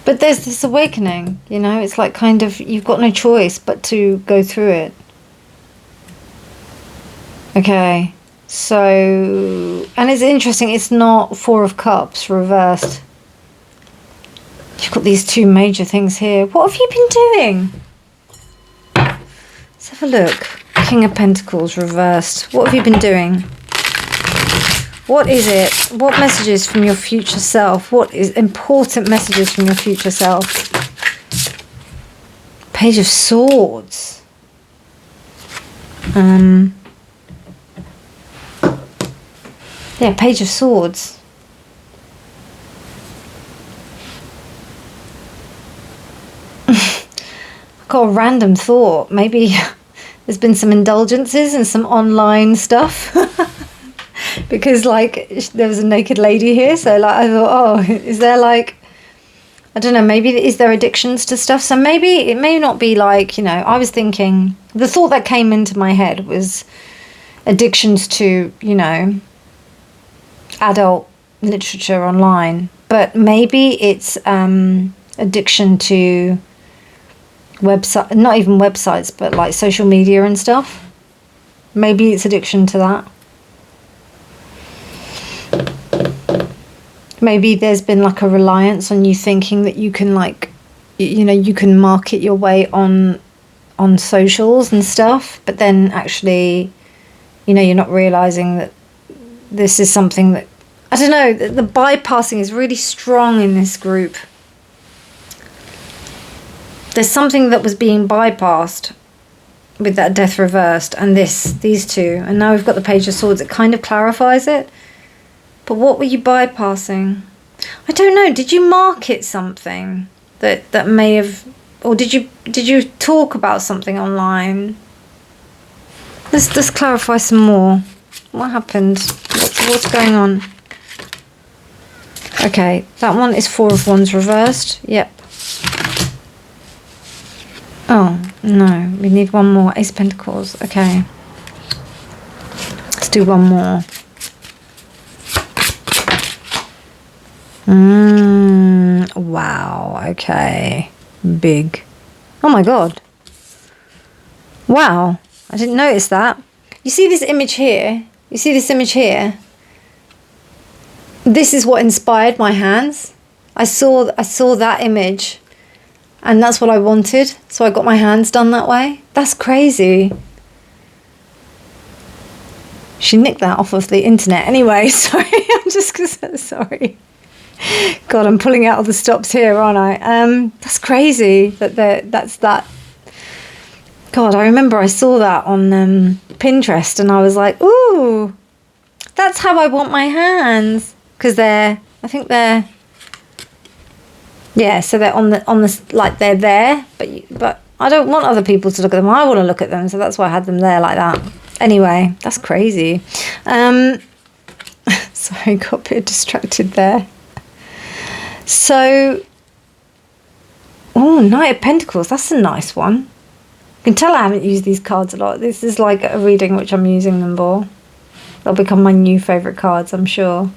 But there's this awakening, you know? It's like kind of, you've got no choice but to go through it. Okay, so... And it's interesting, it's not 4 of Cups reversed. You've got these 2 major things here. What have you been doing? Let's have a look. King of Pentacles reversed. What have you been doing? What is it? What messages from your future self? What is important messages from your future self? Page of Swords. Yeah, Page of Swords. Got a random thought. Maybe there's been some indulgences and some online stuff. Because like there was a naked lady here, so like I thought, oh, is there like, I don't know, maybe is there addictions to stuff? So maybe it may not be like, you know, I was thinking, the thought that came into my head was addictions to, you know, adult literature online, but maybe it's addiction to website, not even websites, but like social media and stuff. Maybe it's addiction to that. Maybe there's been like a reliance on you thinking that you can, like, you know, you can market your way on socials and stuff, but then actually, you know, you're not realizing that this is something that, I don't know, the bypassing is really strong in this group. There's something that was being bypassed with that death reversed and these 2, and now we've got the Page of Swords. It kind of clarifies it. But what were you bypassing? I don't know. Did you market something that may have, or did you talk about something online? Let's clarify some more. What happened? What's going on? Okay, that one is 4 of Wands reversed. Yep. Oh no, we need one more. Ace of Pentacles. Okay. Let's do one more. Wow, okay. Big. Oh my god. Wow, I didn't notice that. You see this image here? You see this image here? This is what inspired my hands. I saw that image and that's what I wanted. So I got my hands done that way. That's crazy. She nicked that off of the internet anyway. Sorry, I'm just sorry. God, I'm pulling out all the stops here, aren't I? That's crazy that's that. God, I remember I saw that on Pinterest and I was like, ooh, that's how I want my hands. Because I think they're, yeah, so they're on the, like they're there, but I don't want other people to look at them. I want to look at them, so that's why I had them there like that. Anyway, that's crazy. Sorry, got a bit distracted there. So, oh, Knight of Pentacles, that's a nice one. You can tell I haven't used these cards a lot. This is like a reading which I'm using them for. They'll become my new favourite cards, I'm sure.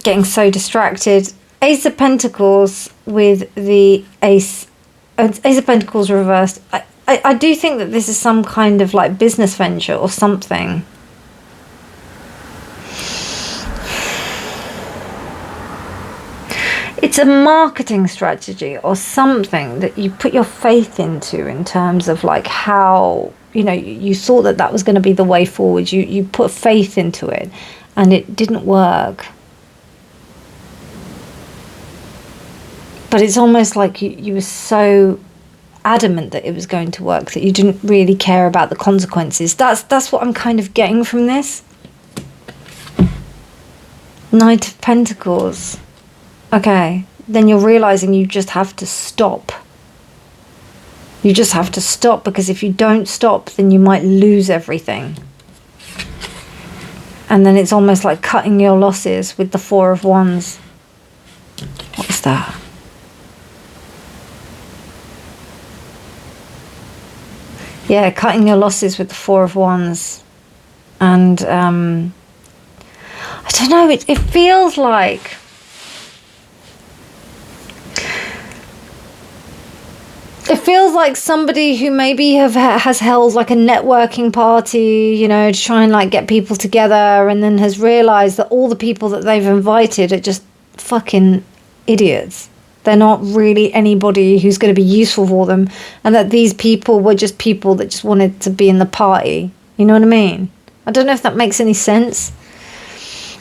getting so distracted. Ace of Pentacles with the Ace of Pentacles reversed. I do think that this is some kind of like business venture or something. It's a marketing strategy or something that you put your faith into in terms of like how, you know, you thought that that was going to be the way forward. You put faith into it and it didn't work. But it's almost like you were so adamant that it was going to work that you didn't really care about the consequences. That's what I'm kind of getting from this. Knight of Pentacles. Okay, then you're realizing you just have to stop. You just have to stop, because if you don't stop, then you might lose everything. And then it's almost like cutting your losses with the Four of Wands. What is that? Yeah, cutting your losses with the Four of Wands. And I don't know, it feels like somebody who maybe has held like a networking party, you know, to try and like get people together, and then has realized that all the people that they've invited are just fucking idiots. They're not really anybody who's going to be useful for them, and that these people were just people that just wanted to be in the party. You know what I mean? I don't know if that makes any sense.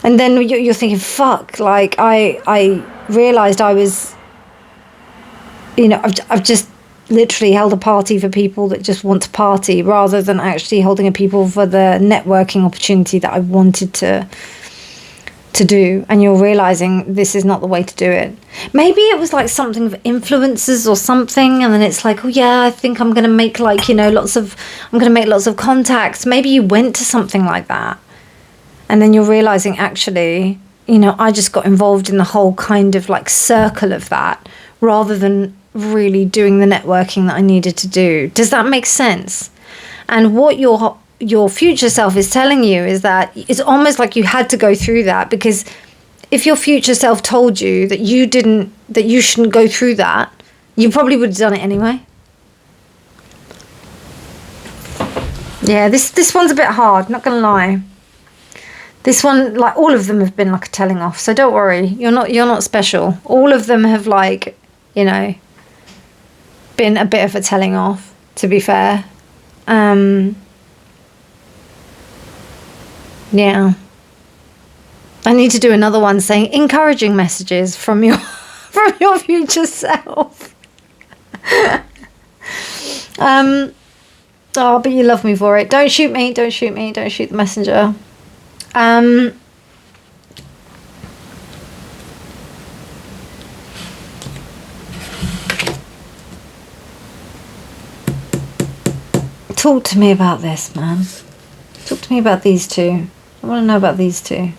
And then you're thinking, fuck, like I realized I was, you know, I've just literally held a party for people that just want to party, rather than actually holding a people for the networking opportunity that I wanted to do. And you're realizing this is not the way to do it. Maybe it was like something of influences or something, and then it's like, oh yeah, I think I'm gonna make like, you know, I'm gonna make lots of contacts. Maybe you went to something like that, and then you're realizing, actually, you know, I just got involved in the whole kind of like circle of that, rather than really doing the networking that I needed to do. Does that make sense? And what your future self is telling you is that it's almost like you had to go through that, because if your future self told you that you shouldn't go through that, you probably would have done it anyway. Yeah, this one's a bit hard, not gonna lie. This one, like, all of them have been like a telling off, so don't worry, you're not special. All of them have, like, you know, been a bit of a telling off, to be fair. Yeah, I need to do another one saying encouraging messages from your future self. Oh, but you love me for it. Don't shoot me, don't shoot me, don't shoot the messenger. Talk to me about this, man. Talk to me about these two. I want to know about these two.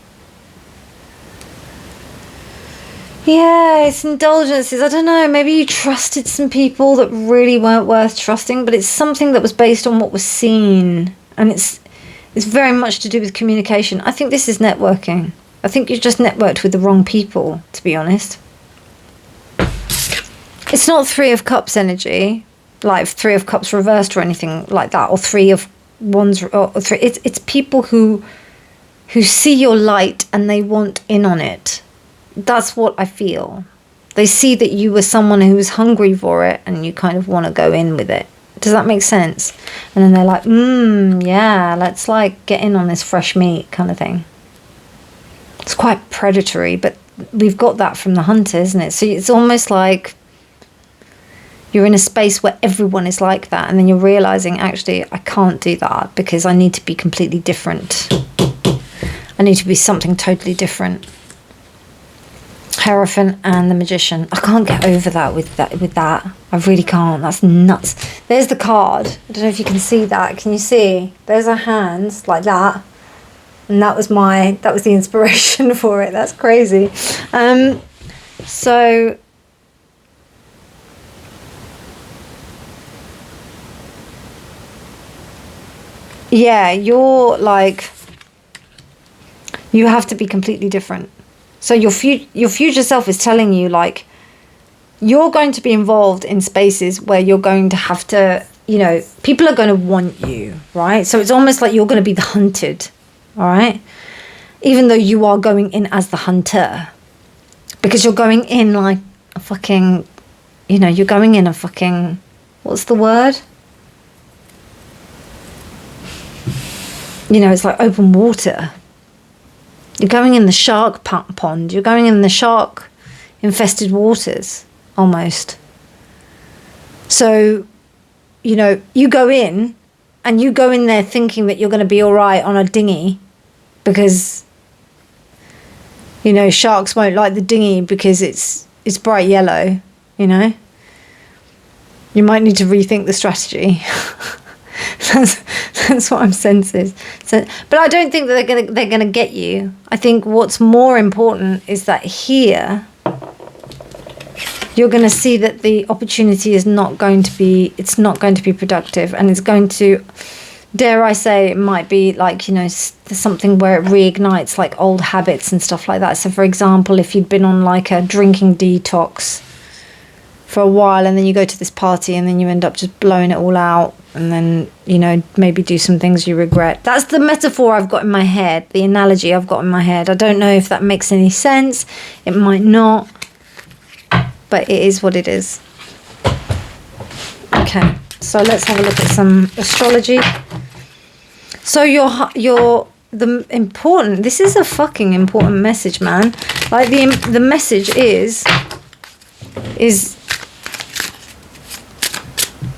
Yeah, it's indulgences. I don't know. Maybe you trusted some people that really weren't worth trusting, but it's something that was based on what was seen. And it's very much to do with communication. I think this is networking. I think you just networked with the wrong people, to be honest. It's not Three of Cups energy, like Three of Cups reversed or anything like that, or Three of Wands, or three. It's people who see your light and they want in on it. That's what I feel. They see that you were someone who was hungry for it, and you kind of want to go in with it. Does that make sense? And then they're like, yeah, let's like get in on this fresh meat kind of thing. It's quite predatory, but we've got that from the hunter, isn't it? So it's almost like you're in a space where everyone is like that, and then you're realizing, actually, I can't do that because I need to be completely different. I need to be something totally different. Hierophant and the Magician. I can't get over that with that. I really can't. That's nuts. There's the card. I don't know if you can see that. Can you see? There's our hands like that. And that was the inspiration for it. That's crazy. So yeah, you're like, you have to be completely different. So your future self is telling you, like, you're going to be involved in spaces where you're going to have to, you know, people are going to want you, right? So it's almost like you're going to be the hunted, all right? Even though you are going in as the hunter. Because you're going in like a fucking, you know, you're going in a fucking, what's the word? You know, it's like open water. You're going in the shark pond. You're going in the shark infested waters, almost. So, you know, you go in and you go in there thinking that you're going to be all right on a dinghy because, you know, sharks won't like the dinghy because it's bright yellow, you know. You might need to rethink the strategy. That's what I'm sensing. So, but I don't think that they're gonna get you. I think what's more important is that here you're going to see that the opportunity is not going to be, it's not going to be productive, and it's going to, dare I say, it might be like, you know, something where it reignites like old habits and stuff like that. So for example, if you'd been on like a drinking detox for a while and then you go to this party and then you end up just blowing it all out and then, you know, maybe do some things you regret. That's the metaphor I've got in my head, the analogy I've got in my head. I don't know if that makes any sense. It might not, but it is what it is. Okay, so let's have a look at some astrology. So this is a fucking important message, man. Like the message is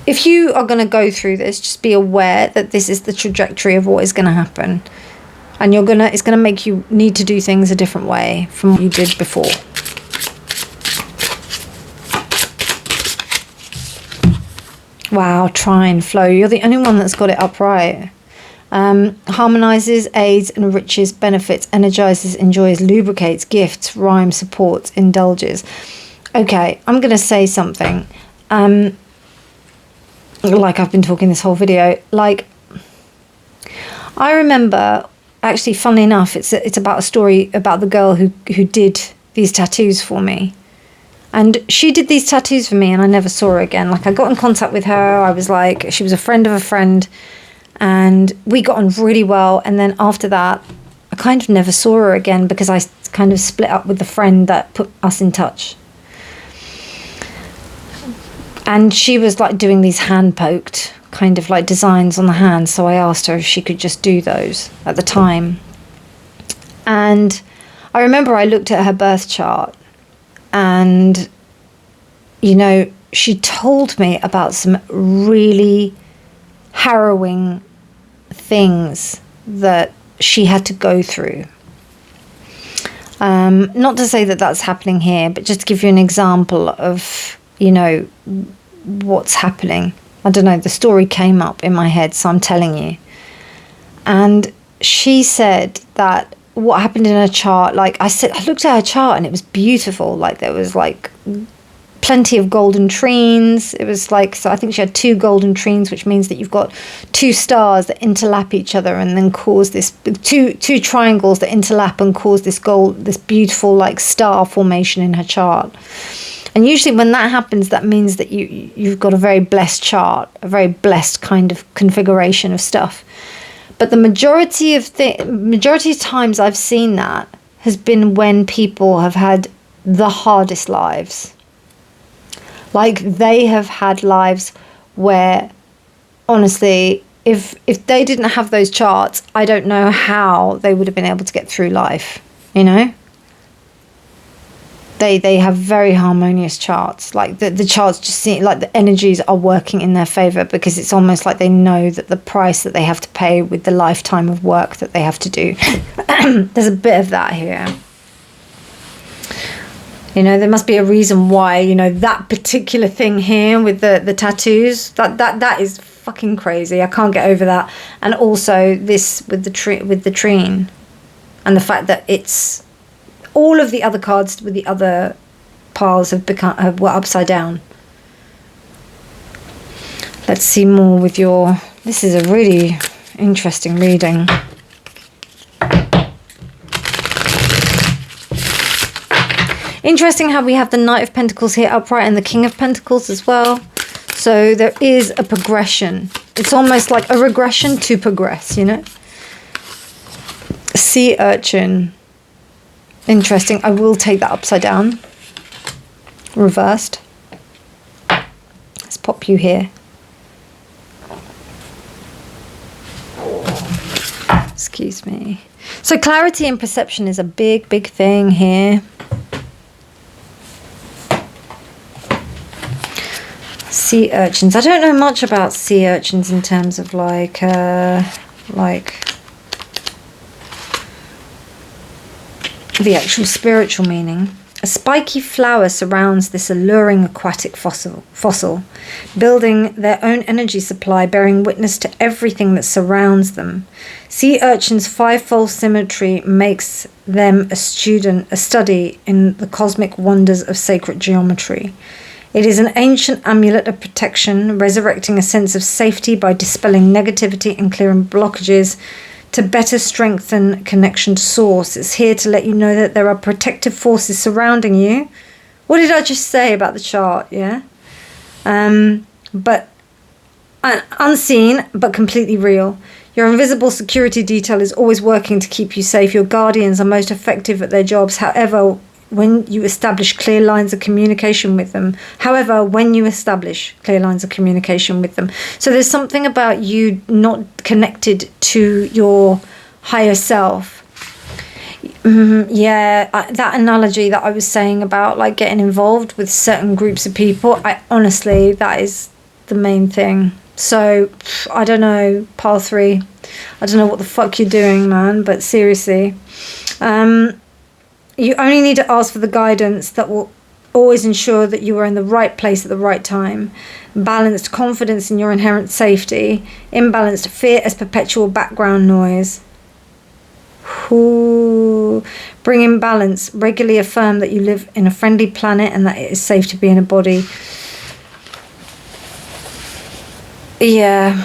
if you are going to go through this, just be aware that this is the trajectory of what is going to happen, and it's going to make you need to do things a different way from what you did before. Wow, trine, flow. You're the only one that's got it upright. Harmonizes, aids, enriches, benefits, energizes, enjoys, lubricates, gifts, rhymes, supports, indulges. Okay, I'm going to say something. Like I've been talking this whole video. Like, I remember, actually, funnily enough, it's about a story about the girl who did these tattoos for me. And she did these tattoos for me and I never saw her again. Like, I got in contact with her. I was like, she was a friend of a friend. And we got on really well. And then after that, I kind of never saw her again because I kind of split up with the friend that put us in touch. And she was like doing these hand-poked kind of like designs on the hands. So I asked her if she could just do those at the time. And I remember I looked at her birth chart. And, you know, she told me about some really harrowing things that she had to go through. Not to say that that's happening here, but just to give you an example of, you know, what's happening. I don't know, the story came up in my head, so I'm telling you. And she said that what happened in her chart, like I looked at her chart and it was beautiful. Like there was like plenty of golden trees. It was like, so I think she had 2 golden trees, which means that you've got 2 stars that interlap each other and then cause this two triangles that interlap and cause this beautiful like star formation in her chart. And usually when that happens, that means that you've got a very blessed chart, a very blessed kind of configuration of stuff. But the majority of times I've seen that has been when people have had the hardest lives. Like they have had lives where, honestly, if they didn't have those charts, I don't know how they would have been able to get through life, you know? They have very harmonious charts. Like the charts just seem like the energies are working in their favor because it's almost like they know that the price that they have to pay with the lifetime of work that they have to do. There's a bit of that here. You know, there must be a reason why, you know, that particular thing here with the tattoos, that is fucking crazy. I can't get over that. And also this with the treen and the fact that it's all of the other cards with the other piles were upside down. Let's see more with your... This is a really interesting reading. Interesting how we have the Knight of Pentacles here upright and the King of Pentacles as well. So there is a progression. It's almost like a regression to progress, you know. Sea urchin. Interesting. I will take that upside down. Reversed. Let's pop you here. Excuse me. So clarity and perception is a big, big thing here. Sea urchins. I don't know much about sea urchins in terms of like the actual spiritual meaning. A spiky flower surrounds this alluring aquatic fossil, building their own energy supply, bearing witness to everything that surrounds them. Sea urchins' fivefold symmetry makes them a study in the cosmic wonders of sacred geometry. It is an ancient amulet of protection, resurrecting a sense of safety by dispelling negativity and clearing blockages to better strengthen connection to source. It's here to let you know that there are protective forces surrounding you. What did I just say about the chart? Yeah. But unseen, but completely real. Your invisible security detail is always working to keep you safe. Your guardians are most effective at their jobs. However, when you establish clear lines of communication with them. So there's something about you not connected to your higher self. That analogy that I was saying about like getting involved with certain groups of people, honestly, that is the main thing. So I don't know, pile 3. I don't know what the fuck you're doing, man, but seriously. You only need to ask for the guidance that will always ensure that you are in the right place at the right time. Balanced confidence in your inherent safety. Imbalanced fear as perpetual background noise. Ooh. Bring in balance. Regularly affirm that you live in a friendly planet and that it is safe to be in a body. Yeah.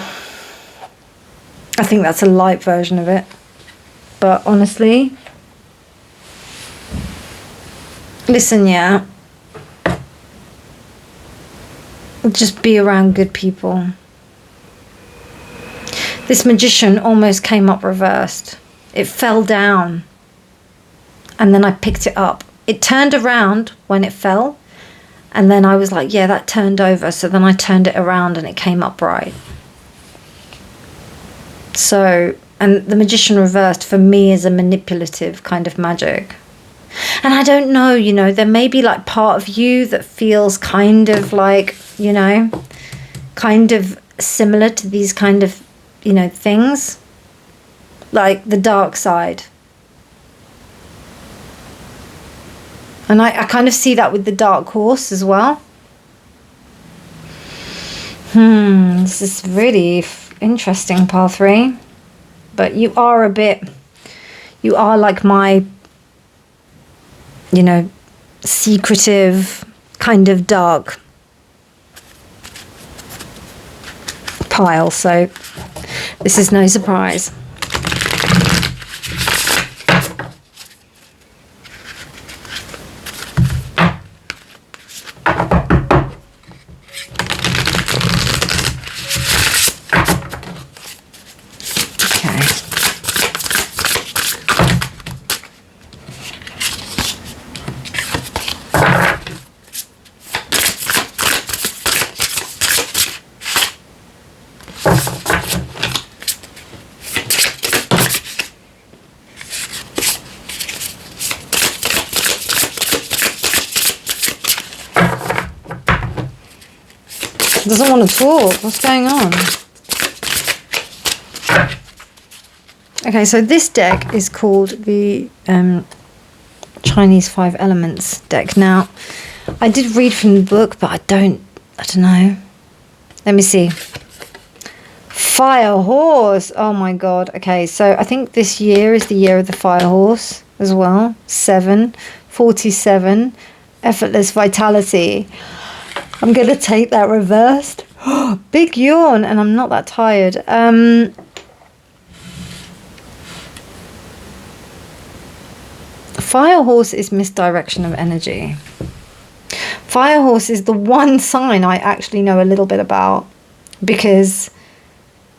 I think that's a light version of it. But honestly... Listen, yeah. Just be around good people. This magician almost came up reversed. It fell down. And then I picked it up. It turned around when it fell. And then I was like, yeah, that turned over. So then I turned it around and it came upright. So, and the magician reversed for me is a manipulative kind of magic. And I don't know, you know, there may be like part of you that feels kind of like, you know, kind of similar to these kind of, you know, things. Like the dark side. And I kind of see that with the dark horse as well. This is really interesting, pile 3. But you are like my... you know, secretive, kind of dark pile. So this is no surprise. Doesn't want to talk. What's going on? Okay, so this deck is called the Chinese 5 Elements deck. Now, I did read from the book, but I don't know. Let me see. Fire horse. Oh my god. Okay, so I think this year is the year of the fire horse as well. 7, 47, effortless vitality. I'm going to take that reversed. Big yawn, and I'm not that tired. Fire horse is misdirection of energy. Fire horse is the one sign I actually know a little bit about, because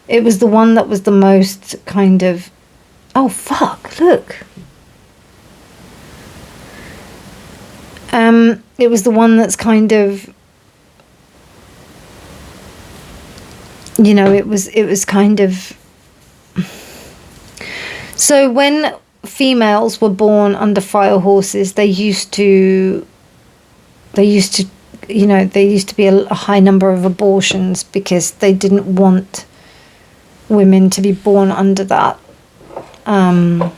it was the one that was the most kind of, oh fuck, look. It was the one that's kind of, you know, it was kind of, so when females were born under fire horses, there used to you know, there used to be a high number of abortions because they didn't want women to be born under that. I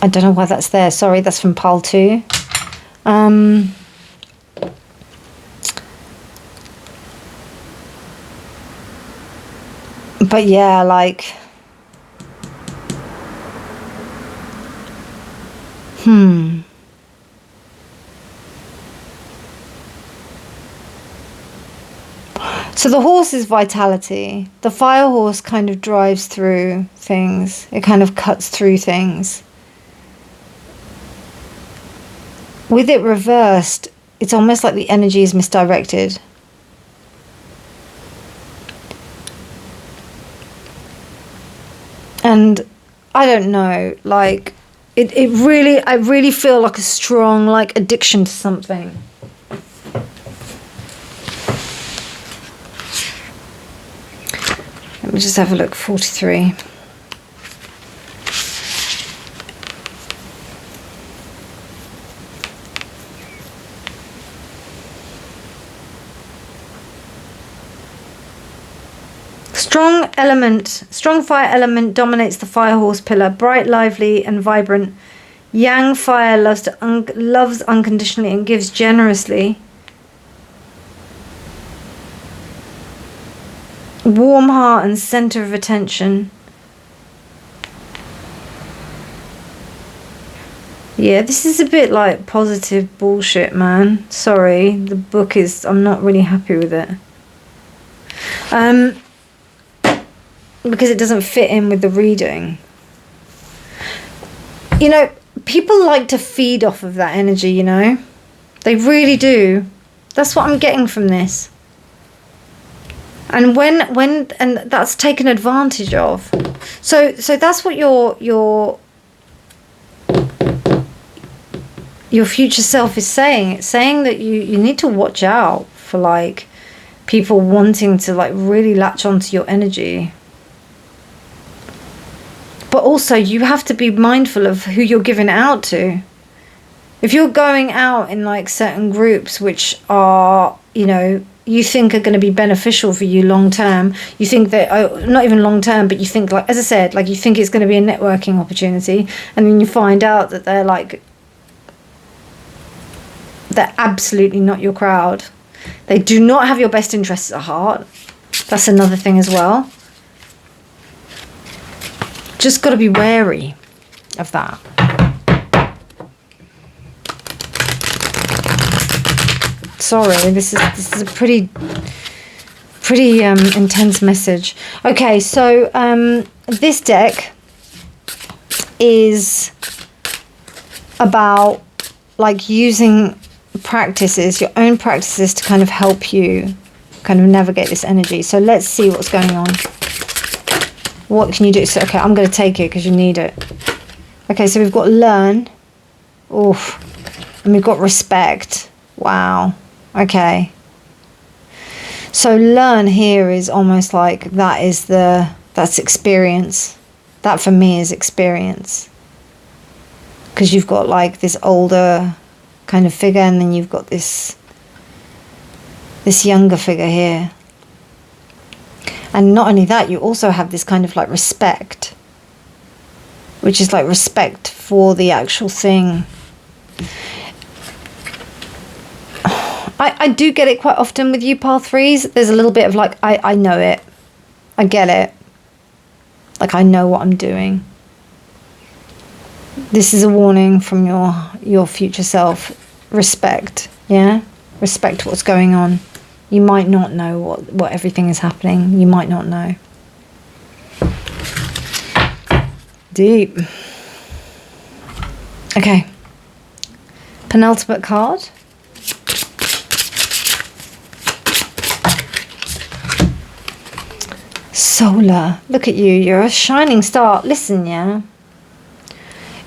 don't know why that's there. Sorry, that's from pile 2. But yeah, like, So the horse is vitality. The fire horse kind of drives through things. It kind of cuts through things. With it reversed, it's almost like the energy is misdirected. And I don't know, like, I really feel like a strong, like, addiction to something. Let me just have a look. 43. Strong fire element dominates the fire horse pillar. Bright, lively, and vibrant. Yang fire loves unconditionally and gives generously. Warm heart and center of attention. Yeah, this is a bit like positive bullshit, man. Sorry, the book is, I'm not really happy with it. Because it doesn't fit in with the reading. You know, people like to feed off of that energy, you know? They really do. That's what I'm getting from this. And and that's taken advantage of. So that's what your future self is saying. It's saying that you need to watch out for, like, people wanting to, like, really latch onto your energy. But also you have to be mindful of who you're giving it out to. If you're going out in, like, certain groups which are, you know, you think are going to be beneficial for you long term, you think that, not even long term, but you think, like, as I said, like, you think it's going to be a networking opportunity, and then you find out that they're absolutely not your crowd. They do not have your best interests at heart. That's another thing as well. Just got to be wary of that. Sorry, this is a pretty intense message. Okay, so this deck is about, like, using practices, your own practices, to kind of help you kind of navigate this energy. So let's see what's going on. What can you do? So, okay, I'm going to take it because you need it. Okay, so we've got learn. Oof. And we've got respect. Wow. Okay. So learn here is almost like that's experience. That for me is experience. Because you've got, like, this older kind of figure, and then you've got this younger figure here. And not only that, you also have this kind of, like, respect, which is like respect for the actual thing. I do get it quite often with you pile 3s. There's a little bit of, like, I know it. I get it. Like, I know what I'm doing. This is a warning from your future self. Respect, yeah? Respect what's going on. You might not know what everything is happening. You might not know. Okay. Penultimate card. Solar. Look at you. You're a shining star. Listen, yeah.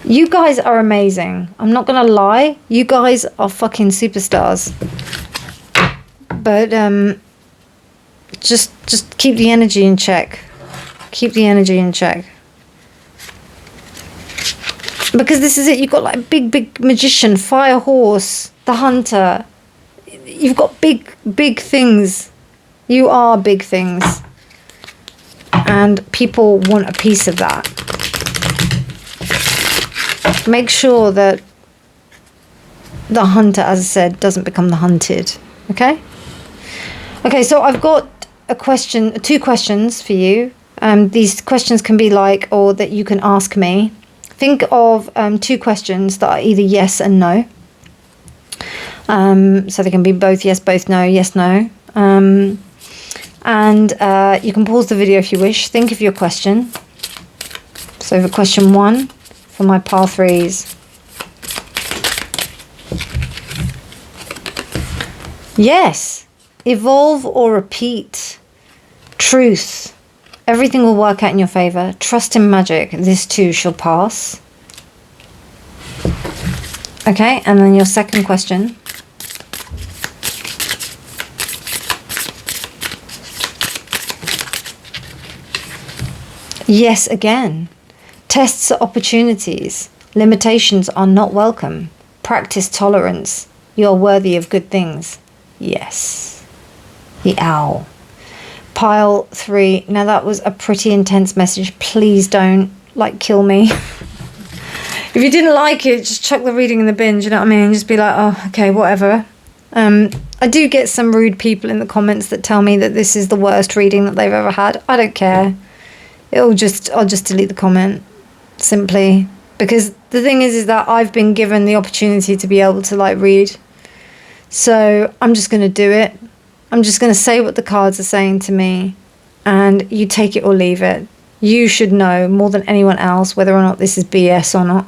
You guys are amazing. I'm not going to lie. You guys are fucking superstars. But just keep the energy in check. Keep the energy in check. Because this is it. You've got like big magician, fire horse, the hunter. You've got big things. You are big things. And people want a piece of that. Make sure that the hunter, as I said, doesn't become the hunted. Okay? Okay, so I've got two questions for you. These questions can be like, or that you can ask me. Think of two questions that are either yes and no. So they can be both yes, both no, yes, no. And you can pause the video if you wish. Think of your question. So for question 1, for my pile 3s. Yes. Evolve or repeat. Truth. Everything will work out in your favour. Trust in magic. This too shall pass. Okay, and then your second question. Yes, again. Tests are opportunities. Limitations are not welcome. Practice tolerance. You are worthy of good things. Yes. The owl. Pile 3. Now that was a pretty intense message. Please don't, kill me. If you didn't like it, just chuck the reading in the bin, you know what I mean? Just be like, oh, okay, whatever. I do get some rude people in the comments that tell me that this is the worst reading that they've ever had. I don't care. I'll just delete the comment. Simply. Because the thing is that I've been given the opportunity to be able to, read. So I'm just going to do it. I'm just going to say what the cards are saying to me, and you take it or leave it. You should know more than anyone else whether or not this is BS or not.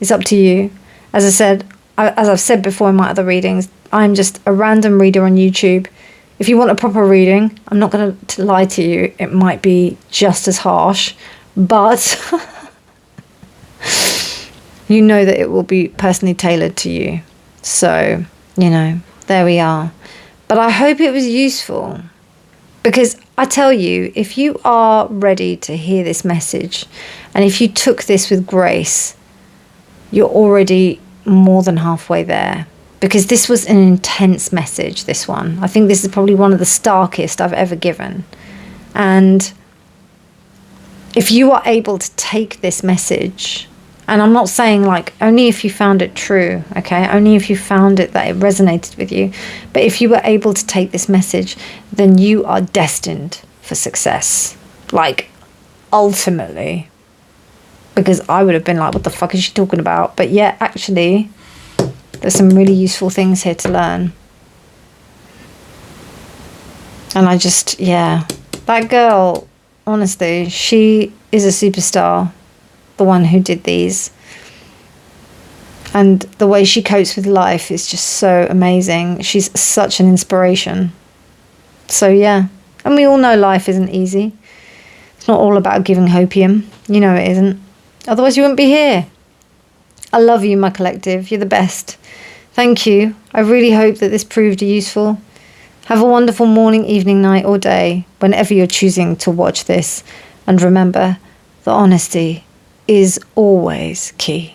It's up to you. As I said, as I've said before in my other readings, I'm just a random reader on YouTube. If you want a proper reading, I'm not going to lie to you. It might be just as harsh, but you know that it will be personally tailored to you. So, there we are. But I hope it was useful, because I tell you, if you are ready to hear this message, and if you took this with grace, you're already more than halfway there, because this was an intense message, this one. I think this is probably one of the starkest I've ever given. And if you are able to take this message, and I'm not saying only if you found it true, okay? Only if you found it that it resonated with you. But if you were able to take this message, then you are destined for success. Ultimately. Because I would have been like, what the fuck is she talking about? But yeah, actually, there's some really useful things here to learn. And I just, that girl, honestly, she is a superstar. The one who did these, and the way she copes with life is just so amazing. She's such an inspiration. So yeah, and we all know life isn't easy. It's not all about giving hopium, it isn't, otherwise you wouldn't be here. I love you, my collective. You're the best. Thank you. I really hope that this proved useful. Have a wonderful morning, evening, night or day whenever you're choosing to watch this, and remember, the honesty is always key.